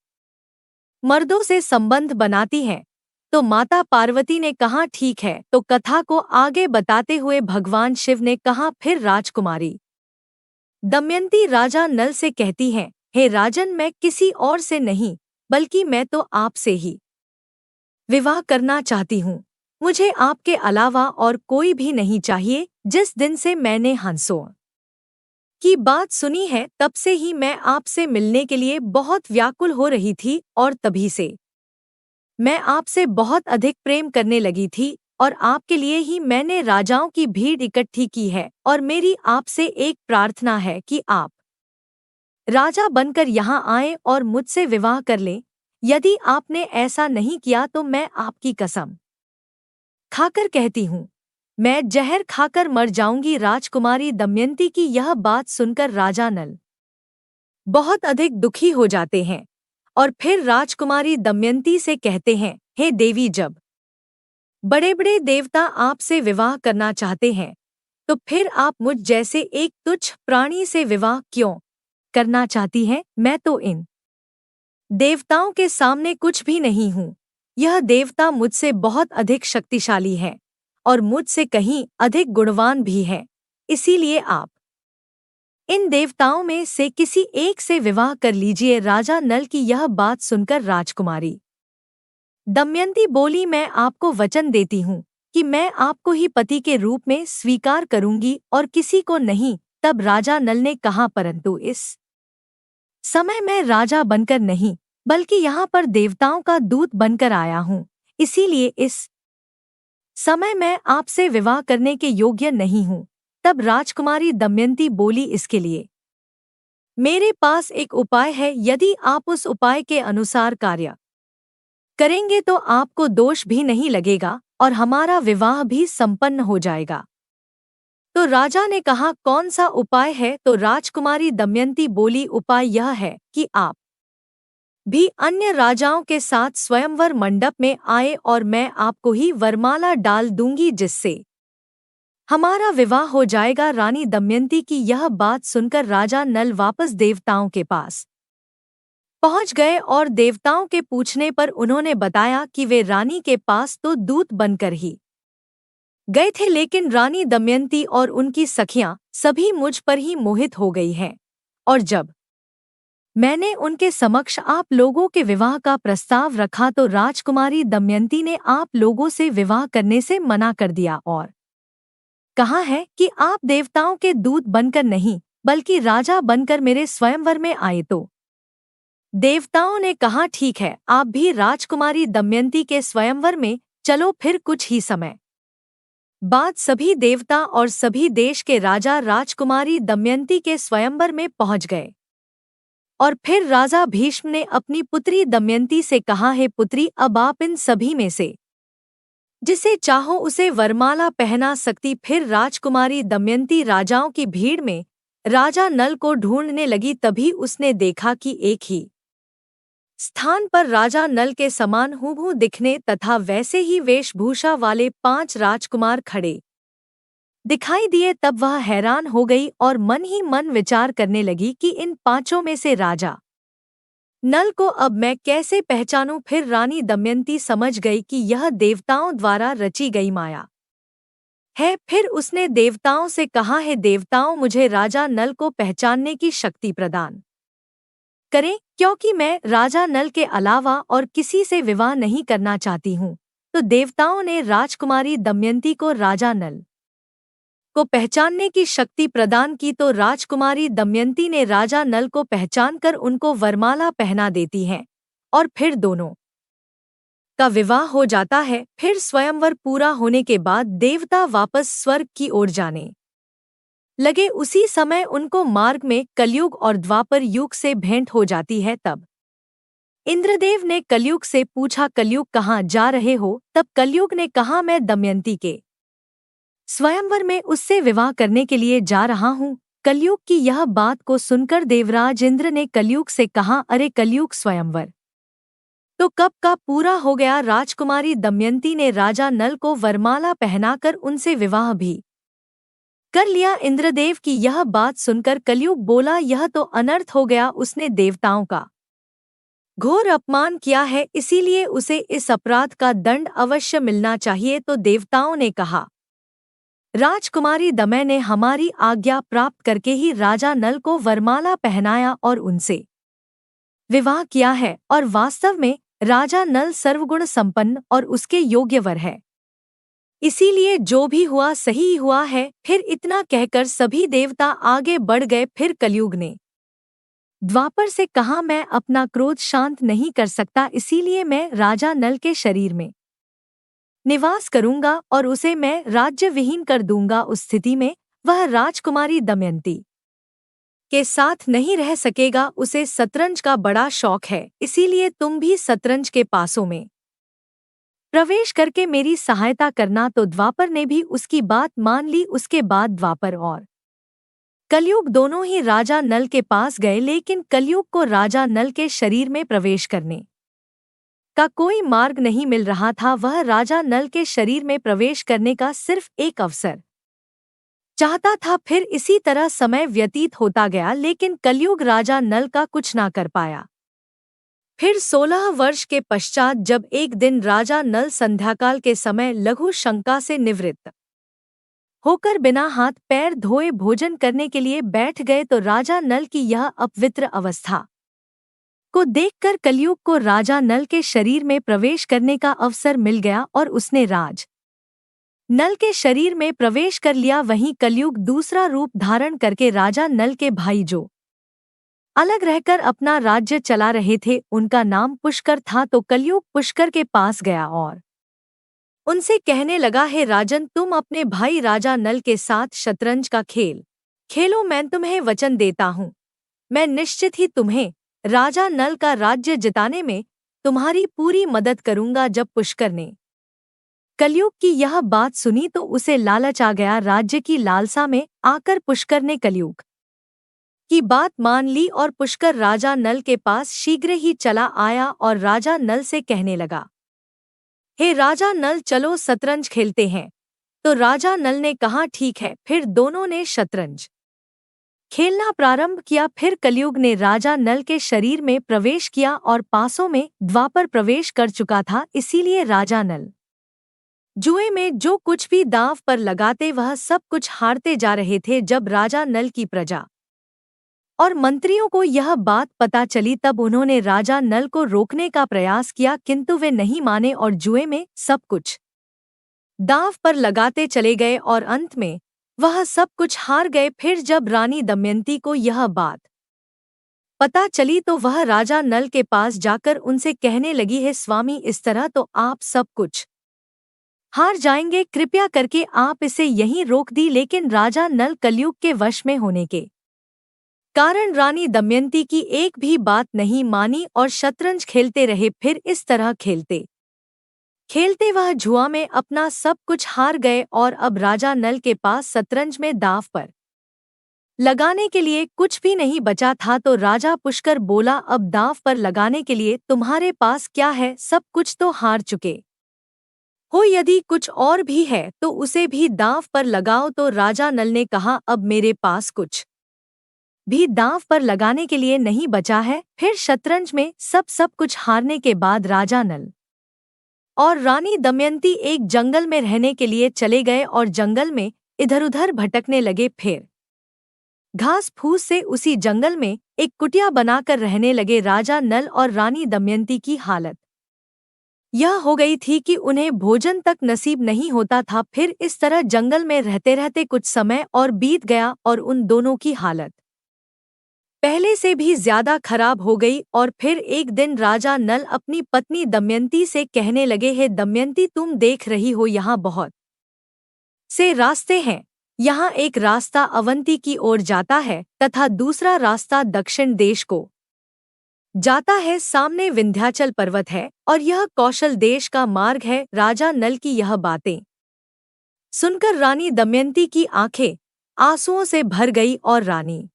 मर्दों से संबंध बनाती हैं। तो माता पार्वती ने कहा, ठीक है। तो कथा को आगे बताते हुए भगवान शिव ने कहा, फिर राजकुमारी दमयंती राजा नल से कहती हैं, हे राजन, मैं किसी और से नहीं, बल्कि मैं तो आपसे ही विवाह करना चाहती हूँ। मुझे आपके अलावा और कोई भी नहीं चाहिए। जिस दिन से मैंने हंसों की बात सुनी है, तब से ही मैं आपसे मिलने के लिए बहुत व्याकुल हो रही थी और तभी से मैं आपसे बहुत अधिक प्रेम करने लगी थी और आपके लिए ही मैंने राजाओं की भीड़ इकट्ठी की है। और मेरी आपसे एक प्रार्थना है कि आप राजा बनकर यहाँ आएं और मुझसे विवाह कर लें। यदि आपने ऐसा नहीं किया तो मैं आपकी कसम खाकर कहती हूँ, मैं जहर खाकर मर जाऊंगी। राजकुमारी दमयंती की यह बात सुनकर राजा नल बहुत अधिक दुखी हो जाते हैं और फिर राजकुमारी दमयंती से कहते हैं, हे देवी, जब बड़े बड़े देवता आपसे विवाह करना चाहते हैं तो फिर आप मुझ जैसे एक तुच्छ प्राणी से विवाह क्यों करना चाहती हैं? मैं तो इन देवताओं के सामने कुछ भी नहीं हूँ। यह देवता मुझसे बहुत अधिक शक्तिशाली है और मुझसे कहीं अधिक गुणवान भी है। इसीलिए आप इन देवताओं में से किसी एक से विवाह कर लीजिए। राजा नल की यह बात सुनकर राजकुमारी दमयंती बोली, मैं आपको वचन देती हूँ कि मैं आपको ही पति के रूप में स्वीकार करूंगी और किसी को नहीं। तब राजा नल ने कहा, परंतु इस समय मैं राजा बनकर नहीं, बल्कि यहाँ पर देवताओं का दूत बनकर आया हूँ, इसीलिए इस समय मैं आपसे विवाह करने के योग्य नहीं हूँ। तब राजकुमारी दमयंती बोली, इसके लिए मेरे पास एक उपाय है। यदि आप उस उपाय के अनुसार कार्य करेंगे तो आपको दोष भी नहीं लगेगा और हमारा विवाह भी संपन्न हो जाएगा। तो राजा ने कहा, कौन सा उपाय है? तो राजकुमारी दमयंती बोली, उपाय यह है कि आप भी अन्य राजाओं के साथ स्वयंवर मंडप में आए और मैं आपको ही वरमाला डाल दूंगी, जिससे हमारा विवाह हो जाएगा। रानी दमयंती की यह बात सुनकर राजा नल वापस देवताओं के पास पहुंच गए और देवताओं के पूछने पर उन्होंने बताया कि वे रानी के पास तो दूत बनकर ही गए थे, लेकिन रानी दमयंती और उनकी सखियां सभी मुझ पर ही मोहित हो गई हैं। और जब मैंने उनके समक्ष आप लोगों के विवाह का प्रस्ताव रखा तो राजकुमारी दमयंती ने आप लोगों से विवाह करने से मना कर दिया और कहा है कि आप देवताओं के दूत बनकर नहीं बल्कि राजा बनकर मेरे स्वयंवर में आए। तो देवताओं ने कहा, ठीक है, आप भी राजकुमारी दमयंती के स्वयंवर में चलो। फिर कुछ ही समय बाद सभी देवता और सभी देश के राजा राजकुमारी दमयंती के स्वयंवर में पहुंच गए। और फिर राजा भीष्म ने अपनी पुत्री दमयंती से कहा, है पुत्री, अब आप इन सभी में से जिसे चाहो उसे वरमाला पहना सकती। फिर राजकुमारी दमयंती राजाओं की भीड़ में राजा नल को ढूंढने लगी। तभी उसने देखा कि एक ही स्थान पर राजा नल के समान हूबहू दिखने तथा वैसे ही वेशभूषा वाले 5 राजकुमार खड़े दिखाई दिए। तब वह हैरान हो गई और मन ही मन विचार करने लगी कि इन 5 में से राजा नल को अब मैं कैसे पहचानूं। फिर रानी दमयंती समझ गई कि यह देवताओं द्वारा रची गई माया है। फिर उसने देवताओं से कहा, है देवताओं, मुझे राजा नल को पहचानने की शक्ति प्रदान करें, क्योंकि मैं राजा नल के अलावा और किसी से विवाह नहीं करना चाहती हूँ। तो देवताओं ने राजकुमारी दमयंती को राजा नल को पहचानने की शक्ति प्रदान की। तो राजकुमारी दमयंती ने राजा नल को पहचानकर उनको वरमाला पहना देती है और फिर दोनों का विवाह हो जाता है। फिर स्वयंवर पूरा होने के बाद देवता वापस स्वर्ग की ओर जाने लगे। उसी समय उनको मार्ग में कलयुग और द्वापर युग से भेंट हो जाती है। तब इंद्रदेव ने कलयुग से पूछा, कलयुग कहाँ जा रहे हो? तब कलयुग ने कहा, मैं दमयंती के स्वयंवर में उससे विवाह करने के लिए जा रहा हूँ। कलयुग की यह बात को सुनकर देवराज इंद्र ने कलयुग से कहा, अरे कलयुग, स्वयंवर तो कब का पूरा हो गया। राजकुमारी दमयंती ने राजा नल को वरमाला पहनाकर उनसे विवाह भी कर लिया। इंद्रदेव की यह बात सुनकर कलयुग बोला, यह तो अनर्थ हो गया। उसने देवताओं का घोर अपमान किया है, इसीलिए उसे इस अपराध का दंड अवश्य मिलना चाहिए। तो देवताओं ने कहा, राजकुमारी दमय ने हमारी आज्ञा प्राप्त करके ही राजा नल को वरमाला पहनाया और उनसे विवाह किया है, और वास्तव में राजा नल सर्वगुण संपन्न और उसके योग्य वर है, इसीलिए जो भी हुआ सही ही हुआ है। फिर इतना कहकर सभी देवता आगे बढ़ गए। फिर कलयुग ने द्वापर से कहा, मैं अपना क्रोध शांत नहीं कर सकता, इसीलिए मैं राजा नल के शरीर में निवास करूंगा और उसे मैं राज्य विहीन कर दूंगा। उस स्थिति में वह राजकुमारी दमयंती के साथ नहीं रह सकेगा। उसे शतरंज का बड़ा शौक है, इसीलिए तुम भी शतरंज के पासों में प्रवेश करके मेरी सहायता करना। तो द्वापर ने भी उसकी बात मान ली। उसके बाद द्वापर और कलयुग दोनों ही राजा नल के पास गए, लेकिन कलयुग को राजा नल के शरीर में प्रवेश करने का कोई मार्ग नहीं मिल रहा था। वह राजा नल के शरीर में प्रवेश करने का सिर्फ एक अवसर चाहता था। फिर इसी तरह समय व्यतीत होता गया, लेकिन कलयुग राजा नल का कुछ ना कर पाया। फिर 16 वर्ष के पश्चात जब एक दिन राजा नल संध्याकाल के समय लघु शंका से निवृत्त होकर बिना हाथ पैर धोए भोजन करने के लिए बैठ गए, तो राजा नल की यह अपवित्र अवस्था को देखकर कलयुग को राजा नल के शरीर में प्रवेश करने का अवसर मिल गया और उसने राज नल के शरीर में प्रवेश कर लिया। वहीं कलयुग दूसरा रूप धारण करके राजा नल के भाई जो अलग रहकर अपना राज्य चला रहे थे, उनका नाम पुष्कर था। तो कलयुग पुष्कर के पास गया और उनसे कहने लगा, हे राजन, तुम अपने भाई राजा नल के साथ शतरंज का खेल खेलो। मैं तुम्हें वचन देता हूँ, मैं निश्चित ही तुम्हें राजा नल का राज्य जिताने में तुम्हारी पूरी मदद करूंगा। जब पुष्कर ने कलयुग की यह बात सुनी तो उसे लालच आ गया। राज्य की लालसा में आकर पुष्कर ने कलयुग की बात मान ली और पुष्कर राजा नल के पास शीघ्र ही चला आया और राजा नल से कहने लगा, हे राजा नल, चलो शतरंज खेलते हैं। तो राजा नल ने कहा, ठीक है। फिर दोनों ने शतरंज खेलना प्रारंभ किया। फिर कलयुग ने राजा नल के शरीर में प्रवेश किया और पासों में द्वापर प्रवेश कर चुका था, इसीलिए राजा नल जुए में जो कुछ भी दांव पर लगाते वह सब कुछ हारते जा रहे थे। जब राजा नल की प्रजा और मंत्रियों को यह बात पता चली तब उन्होंने राजा नल को रोकने का प्रयास किया, किंतु वे नहीं माने और जुए में सब कुछ दांव पर लगाते चले गए और अंत में वह सब कुछ हार गए। फिर जब रानी दमयंती को यह बात पता चली तो वह राजा नल के पास जाकर उनसे कहने लगी, है स्वामी, इस तरह तो आप सब कुछ हार जाएंगे, कृपया करके आप इसे यहीं रोक दी। लेकिन राजा नल कलयुग के वश में होने के कारण रानी दमयंती की एक भी बात नहीं मानी और शतरंज खेलते रहे। फिर इस तरह खेलते खेलते वह जुआ में अपना सब कुछ हार गए और अब राजा नल के पास शतरंज में दांव पर लगाने के लिए कुछ भी नहीं बचा था। तो राजा पुष्कर बोला, अब दांव पर लगाने के लिए तुम्हारे पास क्या है? सब कुछ तो हार चुके हो, यदि कुछ और भी है तो उसे भी दांव पर लगाओ। तो राजा नल ने कहा, अब मेरे पास कुछ भी दांव पर लगाने के लिए नहीं बचा है। फिर शतरंज में सब कुछ हारने के बाद राजा नल और रानी दमयंती एक जंगल में रहने के लिए चले गए और जंगल में इधर-उधर भटकने लगे। फिर घास फूस से उसी जंगल में एक कुटिया बनाकर रहने लगे। राजा नल और रानी दमयंती की हालत यह हो गई थी कि उन्हें भोजन तक नसीब नहीं होता था। फिर इस तरह जंगल में रहते रहते कुछ समय और बीत गया और उन दोनों की हालत पहले से भी ज्यादा खराब हो गई। और फिर एक दिन राजा नल अपनी पत्नी दमयंती से कहने लगे, हे दमयंती, तुम देख रही हो यहाँ बहुत से रास्ते हैं। यहाँ एक रास्ता अवंती की ओर जाता है तथा दूसरा रास्ता दक्षिण देश को जाता है। सामने विंध्याचल पर्वत है और यह कौशल देश का मार्ग है। राजा नल की यह बातें सुनकर रानी दमयंती की आंखें आंसुओं से भर गई और रानी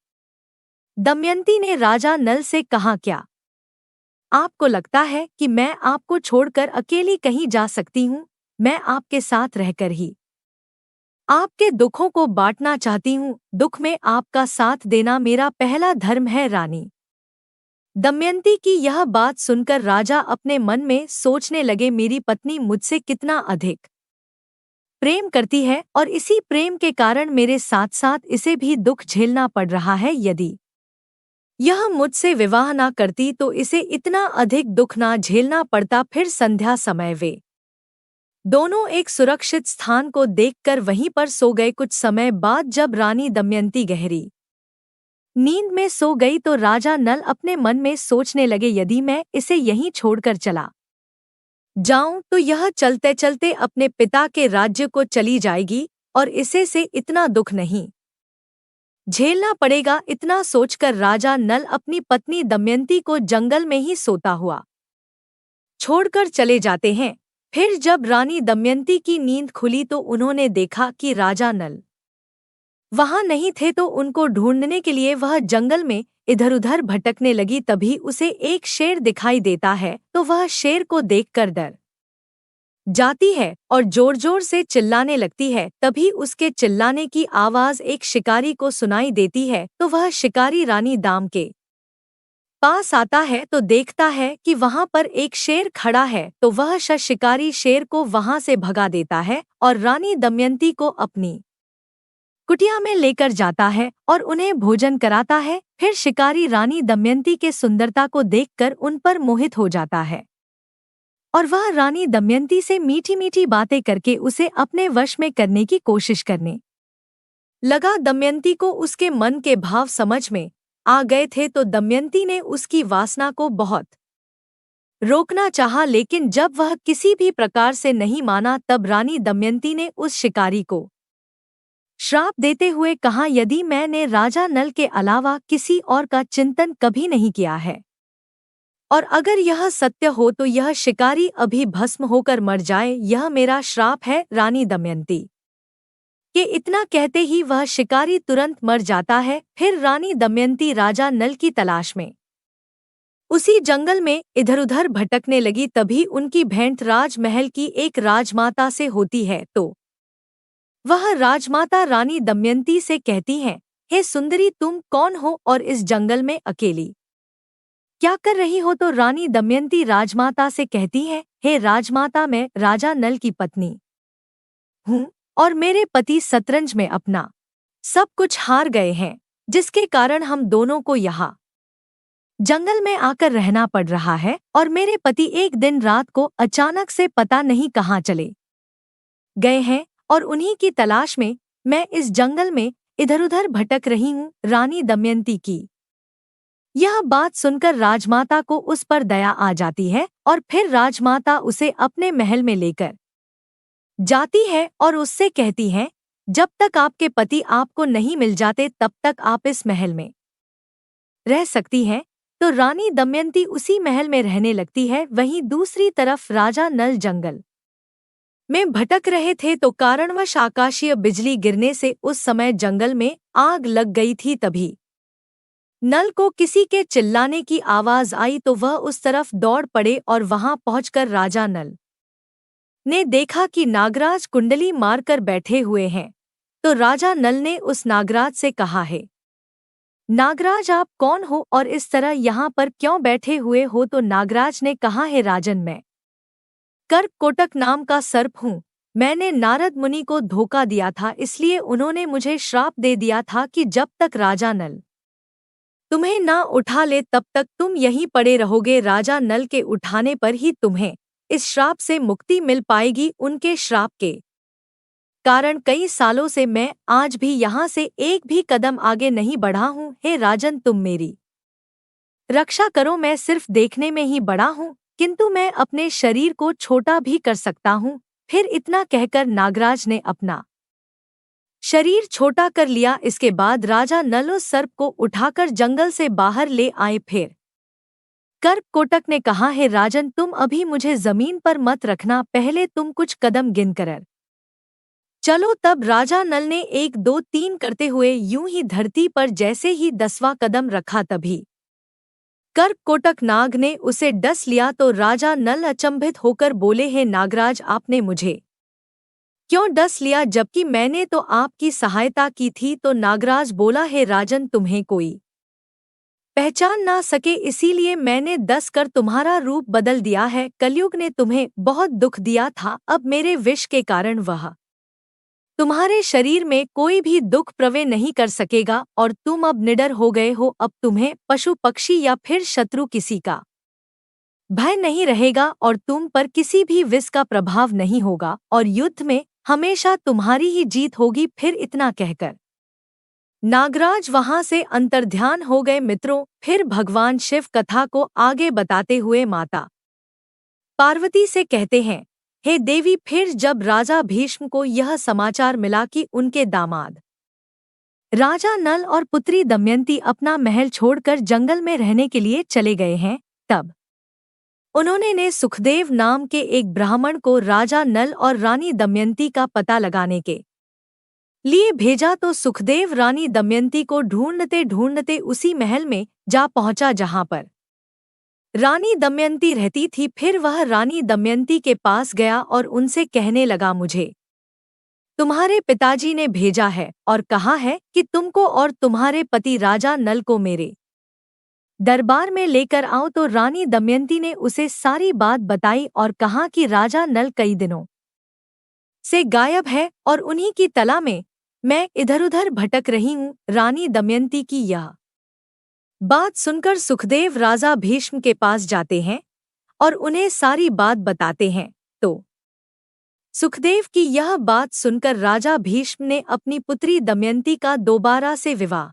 दमयंती ने राजा नल से कहा, क्या आपको लगता है कि मैं आपको छोड़कर अकेली कहीं जा सकती हूँ? मैं आपके साथ रहकर ही आपके दुखों को बांटना चाहती हूँ। दुख में आपका साथ देना मेरा पहला धर्म है। रानी दमयंती की यह बात सुनकर राजा अपने मन में सोचने लगे, मेरी पत्नी मुझसे कितना अधिक प्रेम करती है और इसी प्रेम के कारण मेरे साथ साथ इसे भी दुख झेलना पड़ रहा है। यदि यह मुझसे विवाह ना करती तो इसे इतना अधिक दुख ना झेलना पड़ता। फिर संध्या समय वे दोनों एक सुरक्षित स्थान को देखकर वहीं पर सो गए। कुछ समय बाद जब रानी दमयंती गहरी नींद में सो गई तो राजा नल अपने मन में सोचने लगे, यदि मैं इसे यहीं छोड़कर चला जाऊं तो यह चलते चलते अपने पिता के राज्य को चली जाएगी और इसे से इतना दुख नहीं झेलना पड़ेगा। इतना सोचकर राजा नल अपनी पत्नी दमयंती को जंगल में ही सोता हुआ छोड़कर चले जाते हैं। फिर जब रानी दमयंती की नींद खुली तो उन्होंने देखा कि राजा नल वहां नहीं थे। तो उनको ढूंढने के लिए वह जंगल में इधर-उधर भटकने लगी। तभी उसे एक शेर दिखाई देता है तो वह शेर को देखकर डर जाती है और जोर जोर से चिल्लाने लगती है। तभी उसके चिल्लाने की आवाज एक शिकारी को सुनाई देती है। तो वह शिकारी रानी दाम के पास आता है तो देखता है कि वहां पर एक शेर खड़ा है। तो वह शिकारी शेर को वहां से भगा देता है और रानी दमयंती को अपनी कुटिया में लेकर जाता है और उन्हें भोजन कराता है। फिर शिकारी रानी दमयंती के सुंदरता को देखकर उन पर मोहित हो जाता है और वह रानी दमयंती से मीठी मीठी बातें करके उसे अपने वश में करने की कोशिश करने लगा। दमयंती को उसके मन के भाव समझ में आ गए थे तो दमयंती ने उसकी वासना को बहुत रोकना चाहा, लेकिन जब वह किसी भी प्रकार से नहीं माना तब रानी दमयंती ने उस शिकारी को श्राप देते हुए कहा, यदि मैंने राजा नल के अलावा किसी और का चिंतन कभी नहीं किया है और अगर यह सत्य हो तो यह शिकारी अभी भस्म होकर मर जाए, यह मेरा श्राप है। रानी दमयंती के इतना कहते ही वह शिकारी तुरंत मर जाता है। फिर रानी दमयंती राजा नल की तलाश में उसी जंगल में इधर-उधर भटकने लगी। तभी उनकी भेंट राजमहल की एक राजमाता से होती है तो वह राजमाता रानी दमयंती से कहती हैं हे सुंदरी, तुम कौन हो और इस जंगल में अकेली क्या कर रही हो? तो रानी दमयंती राजमाता से कहती है, हे राजमाता, मैं राजा नल की पत्नी हूँ और मेरे पति शतरंज में अपना सब कुछ हार गए हैं, जिसके कारण हम दोनों को यहाँ जंगल में आकर रहना पड़ रहा है। और मेरे पति एक दिन रात को अचानक से पता नहीं कहाँ चले गए हैं और उन्हीं की तलाश में मैं इस जंगल में इधर-उधर भटक रही हूँ। रानी दमयंती की यह बात सुनकर राजमाता को उस पर दया आ जाती है और फिर राजमाता उसे अपने महल में लेकर जाती है और उससे कहती है, जब तक आपके पति आपको नहीं मिल जाते तब तक आप इस महल में रह सकती हैं। तो रानी दमयंती उसी महल में रहने लगती है। वहीं दूसरी तरफ राजा नल जंगल में भटक रहे थे तो कारणवश आकाशीय बिजली गिरने से उस समय जंगल में आग लग गई थी। तभी नल को किसी के चिल्लाने की आवाज आई तो वह उस तरफ दौड़ पड़े और वहां पहुंचकर राजा नल ने देखा कि नागराज कुंडली मारकर बैठे हुए हैं। तो राजा नल ने उस नागराज से कहा, है नागराज, आप कौन हो और इस तरह यहाँ पर क्यों बैठे हुए हो? तो नागराज ने कहा, है राजन, मैं कर्ककोटक नाम का सर्प हूँ। मैंने नारद मुनि को धोखा दिया था, इसलिए उन्होंने मुझे श्राप दे दिया था कि जब तक राजा नल तुम्हें ना उठा ले तब तक तुम यहीं पड़े रहोगे। राजा नल के उठाने पर ही तुम्हें इस श्राप से मुक्ति मिल पाएगी। उनके श्राप के कारण कई सालों से मैं आज भी यहाँ से एक भी कदम आगे नहीं बढ़ा हूँ। हे राजन, तुम मेरी रक्षा करो। मैं सिर्फ देखने में ही बड़ा हूँ, किंतु मैं अपने शरीर को छोटा भी कर सकता हूँ। फिर इतना कहकर नागराज ने अपना शरीर छोटा कर लिया। इसके बाद राजा नल उस सर्प को उठाकर जंगल से बाहर ले आए। फिर कर्ककोटक ने कहा, है राजन, तुम अभी मुझे जमीन पर मत रखना, पहले तुम कुछ कदम गिनकर चलो। तब राजा नल ने 1 2 3 करते हुए यूं ही धरती पर जैसे ही 10वां कदम रखा तभी कर्ककोटक नाग ने उसे डस लिया। तो राजा नल अचंभित होकर बोले, हे नागराज, आपने मुझे क्यों डस लिया, जबकि मैंने तो आपकी सहायता की थी? तो नागराज बोला, हे राजन, तुम्हें कोई पहचान ना सके इसीलिए मैंने डस कर तुम्हारा रूप बदल दिया है। कलयुग ने तुम्हें बहुत दुख दिया था, अब मेरे विष के कारण वह तुम्हारे शरीर में कोई भी दुख प्रवेश नहीं कर सकेगा और तुम अब निडर हो गए हो। अब तुम्हें पशु पक्षी या फिर शत्रु किसी का भय नहीं रहेगा और तुम पर किसी भी विष का प्रभाव नहीं होगा और युद्ध में हमेशा तुम्हारी ही जीत होगी। फिर इतना कहकर नागराज वहां से अंतर्ध्यान हो गए। मित्रों, फिर भगवान शिव कथा को आगे बताते हुए माता पार्वती से कहते हैं, हे देवी, फिर जब राजा भीष्म को यह समाचार मिला कि उनके दामाद राजा नल और पुत्री दमयंती अपना महल छोड़कर जंगल में रहने के लिए चले गए हैं, तब उन्होंने सुखदेव नाम के एक ब्राह्मण को राजा नल और रानी दमयंती का पता लगाने के लिए भेजा। तो सुखदेव रानी दमयंती को ढूंढते ढूंढते उसी महल में जा पहुंचा जहां पर रानी दमयंती रहती थी। फिर वह रानी दमयंती के पास गया और उनसे कहने लगा, मुझे तुम्हारे पिताजी ने भेजा है और कहा है कि तुमको और तुम्हारे पति राजा नल को मेरे दरबार में लेकर आओ। तो रानी दमयंती ने उसे सारी बात बताई और कहा कि राजा नल कई दिनों से गायब है और उन्हीं की तला में मैं इधर-उधर भटक रही हूँ। रानी दमयंती की यह बात सुनकर सुखदेव राजा भीष्म के पास जाते हैं और उन्हें सारी बात बताते हैं। तो सुखदेव की यह बात सुनकर राजा भीष्म ने अपनी पुत्री दमयंती का दोबारा से विवाह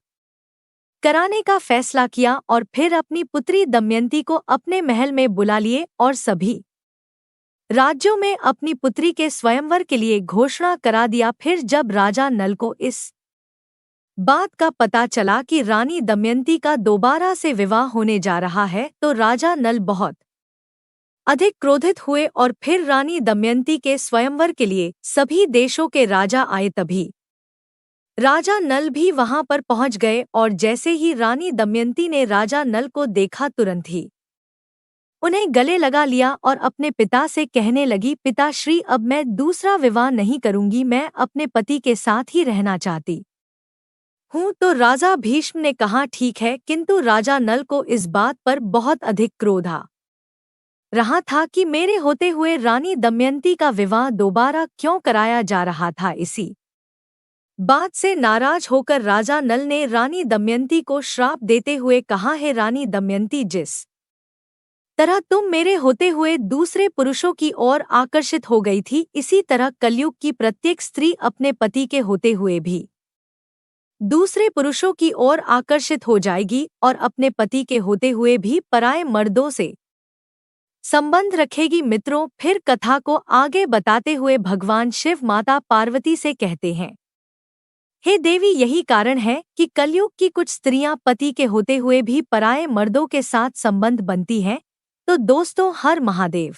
कराने का फैसला किया और फिर अपनी पुत्री दमयंती को अपने महल में बुला लिए और सभी राज्यों में अपनी पुत्री के स्वयंवर के लिए घोषणा करा दिया। फिर जब राजा नल को इस बात का पता चला कि रानी दमयंती का दोबारा से विवाह होने जा रहा है तो राजा नल बहुत अधिक क्रोधित हुए और फिर रानी दमयंती के स्वयंवर के लिए सभी देशों के राजा आए। तभी राजा नल भी वहां पर पहुंच गए और जैसे ही रानी दमयंती ने राजा नल को देखा तुरंत ही उन्हें गले लगा लिया और अपने पिता से कहने लगी, पिताश्री, अब मैं दूसरा विवाह नहीं करूंगी, मैं अपने पति के साथ ही रहना चाहती हूँ। तो राजा भीष्म ने कहा ठीक है, किंतु राजा नल को इस बात पर बहुत अधिक क्रोध आ रहा था कि मेरे होते हुए रानी दमयंती का विवाह दोबारा क्यों कराया जा रहा था। इसी बात से नाराज होकर राजा नल ने रानी दमयंती को श्राप देते हुए कहा, है रानी दमयंती, जिस तरह तुम मेरे होते हुए दूसरे पुरुषों की ओर आकर्षित हो गई थी, इसी तरह कलयुग की प्रत्येक स्त्री अपने पति के होते हुए भी दूसरे पुरुषों की ओर आकर्षित हो जाएगी और अपने पति के होते हुए भी पराये मर्दों से संबंध रखेगी। मित्रों, फिर कथा को आगे बताते हुए भगवान शिव माता पार्वती से कहते हैं, हे देवी, यही कारण है कि कलयुग की कुछ स्त्रियां पति के होते हुए भी पराये मर्दों के साथ संबंध बनती हैं। तो दोस्तों, हर महादेव।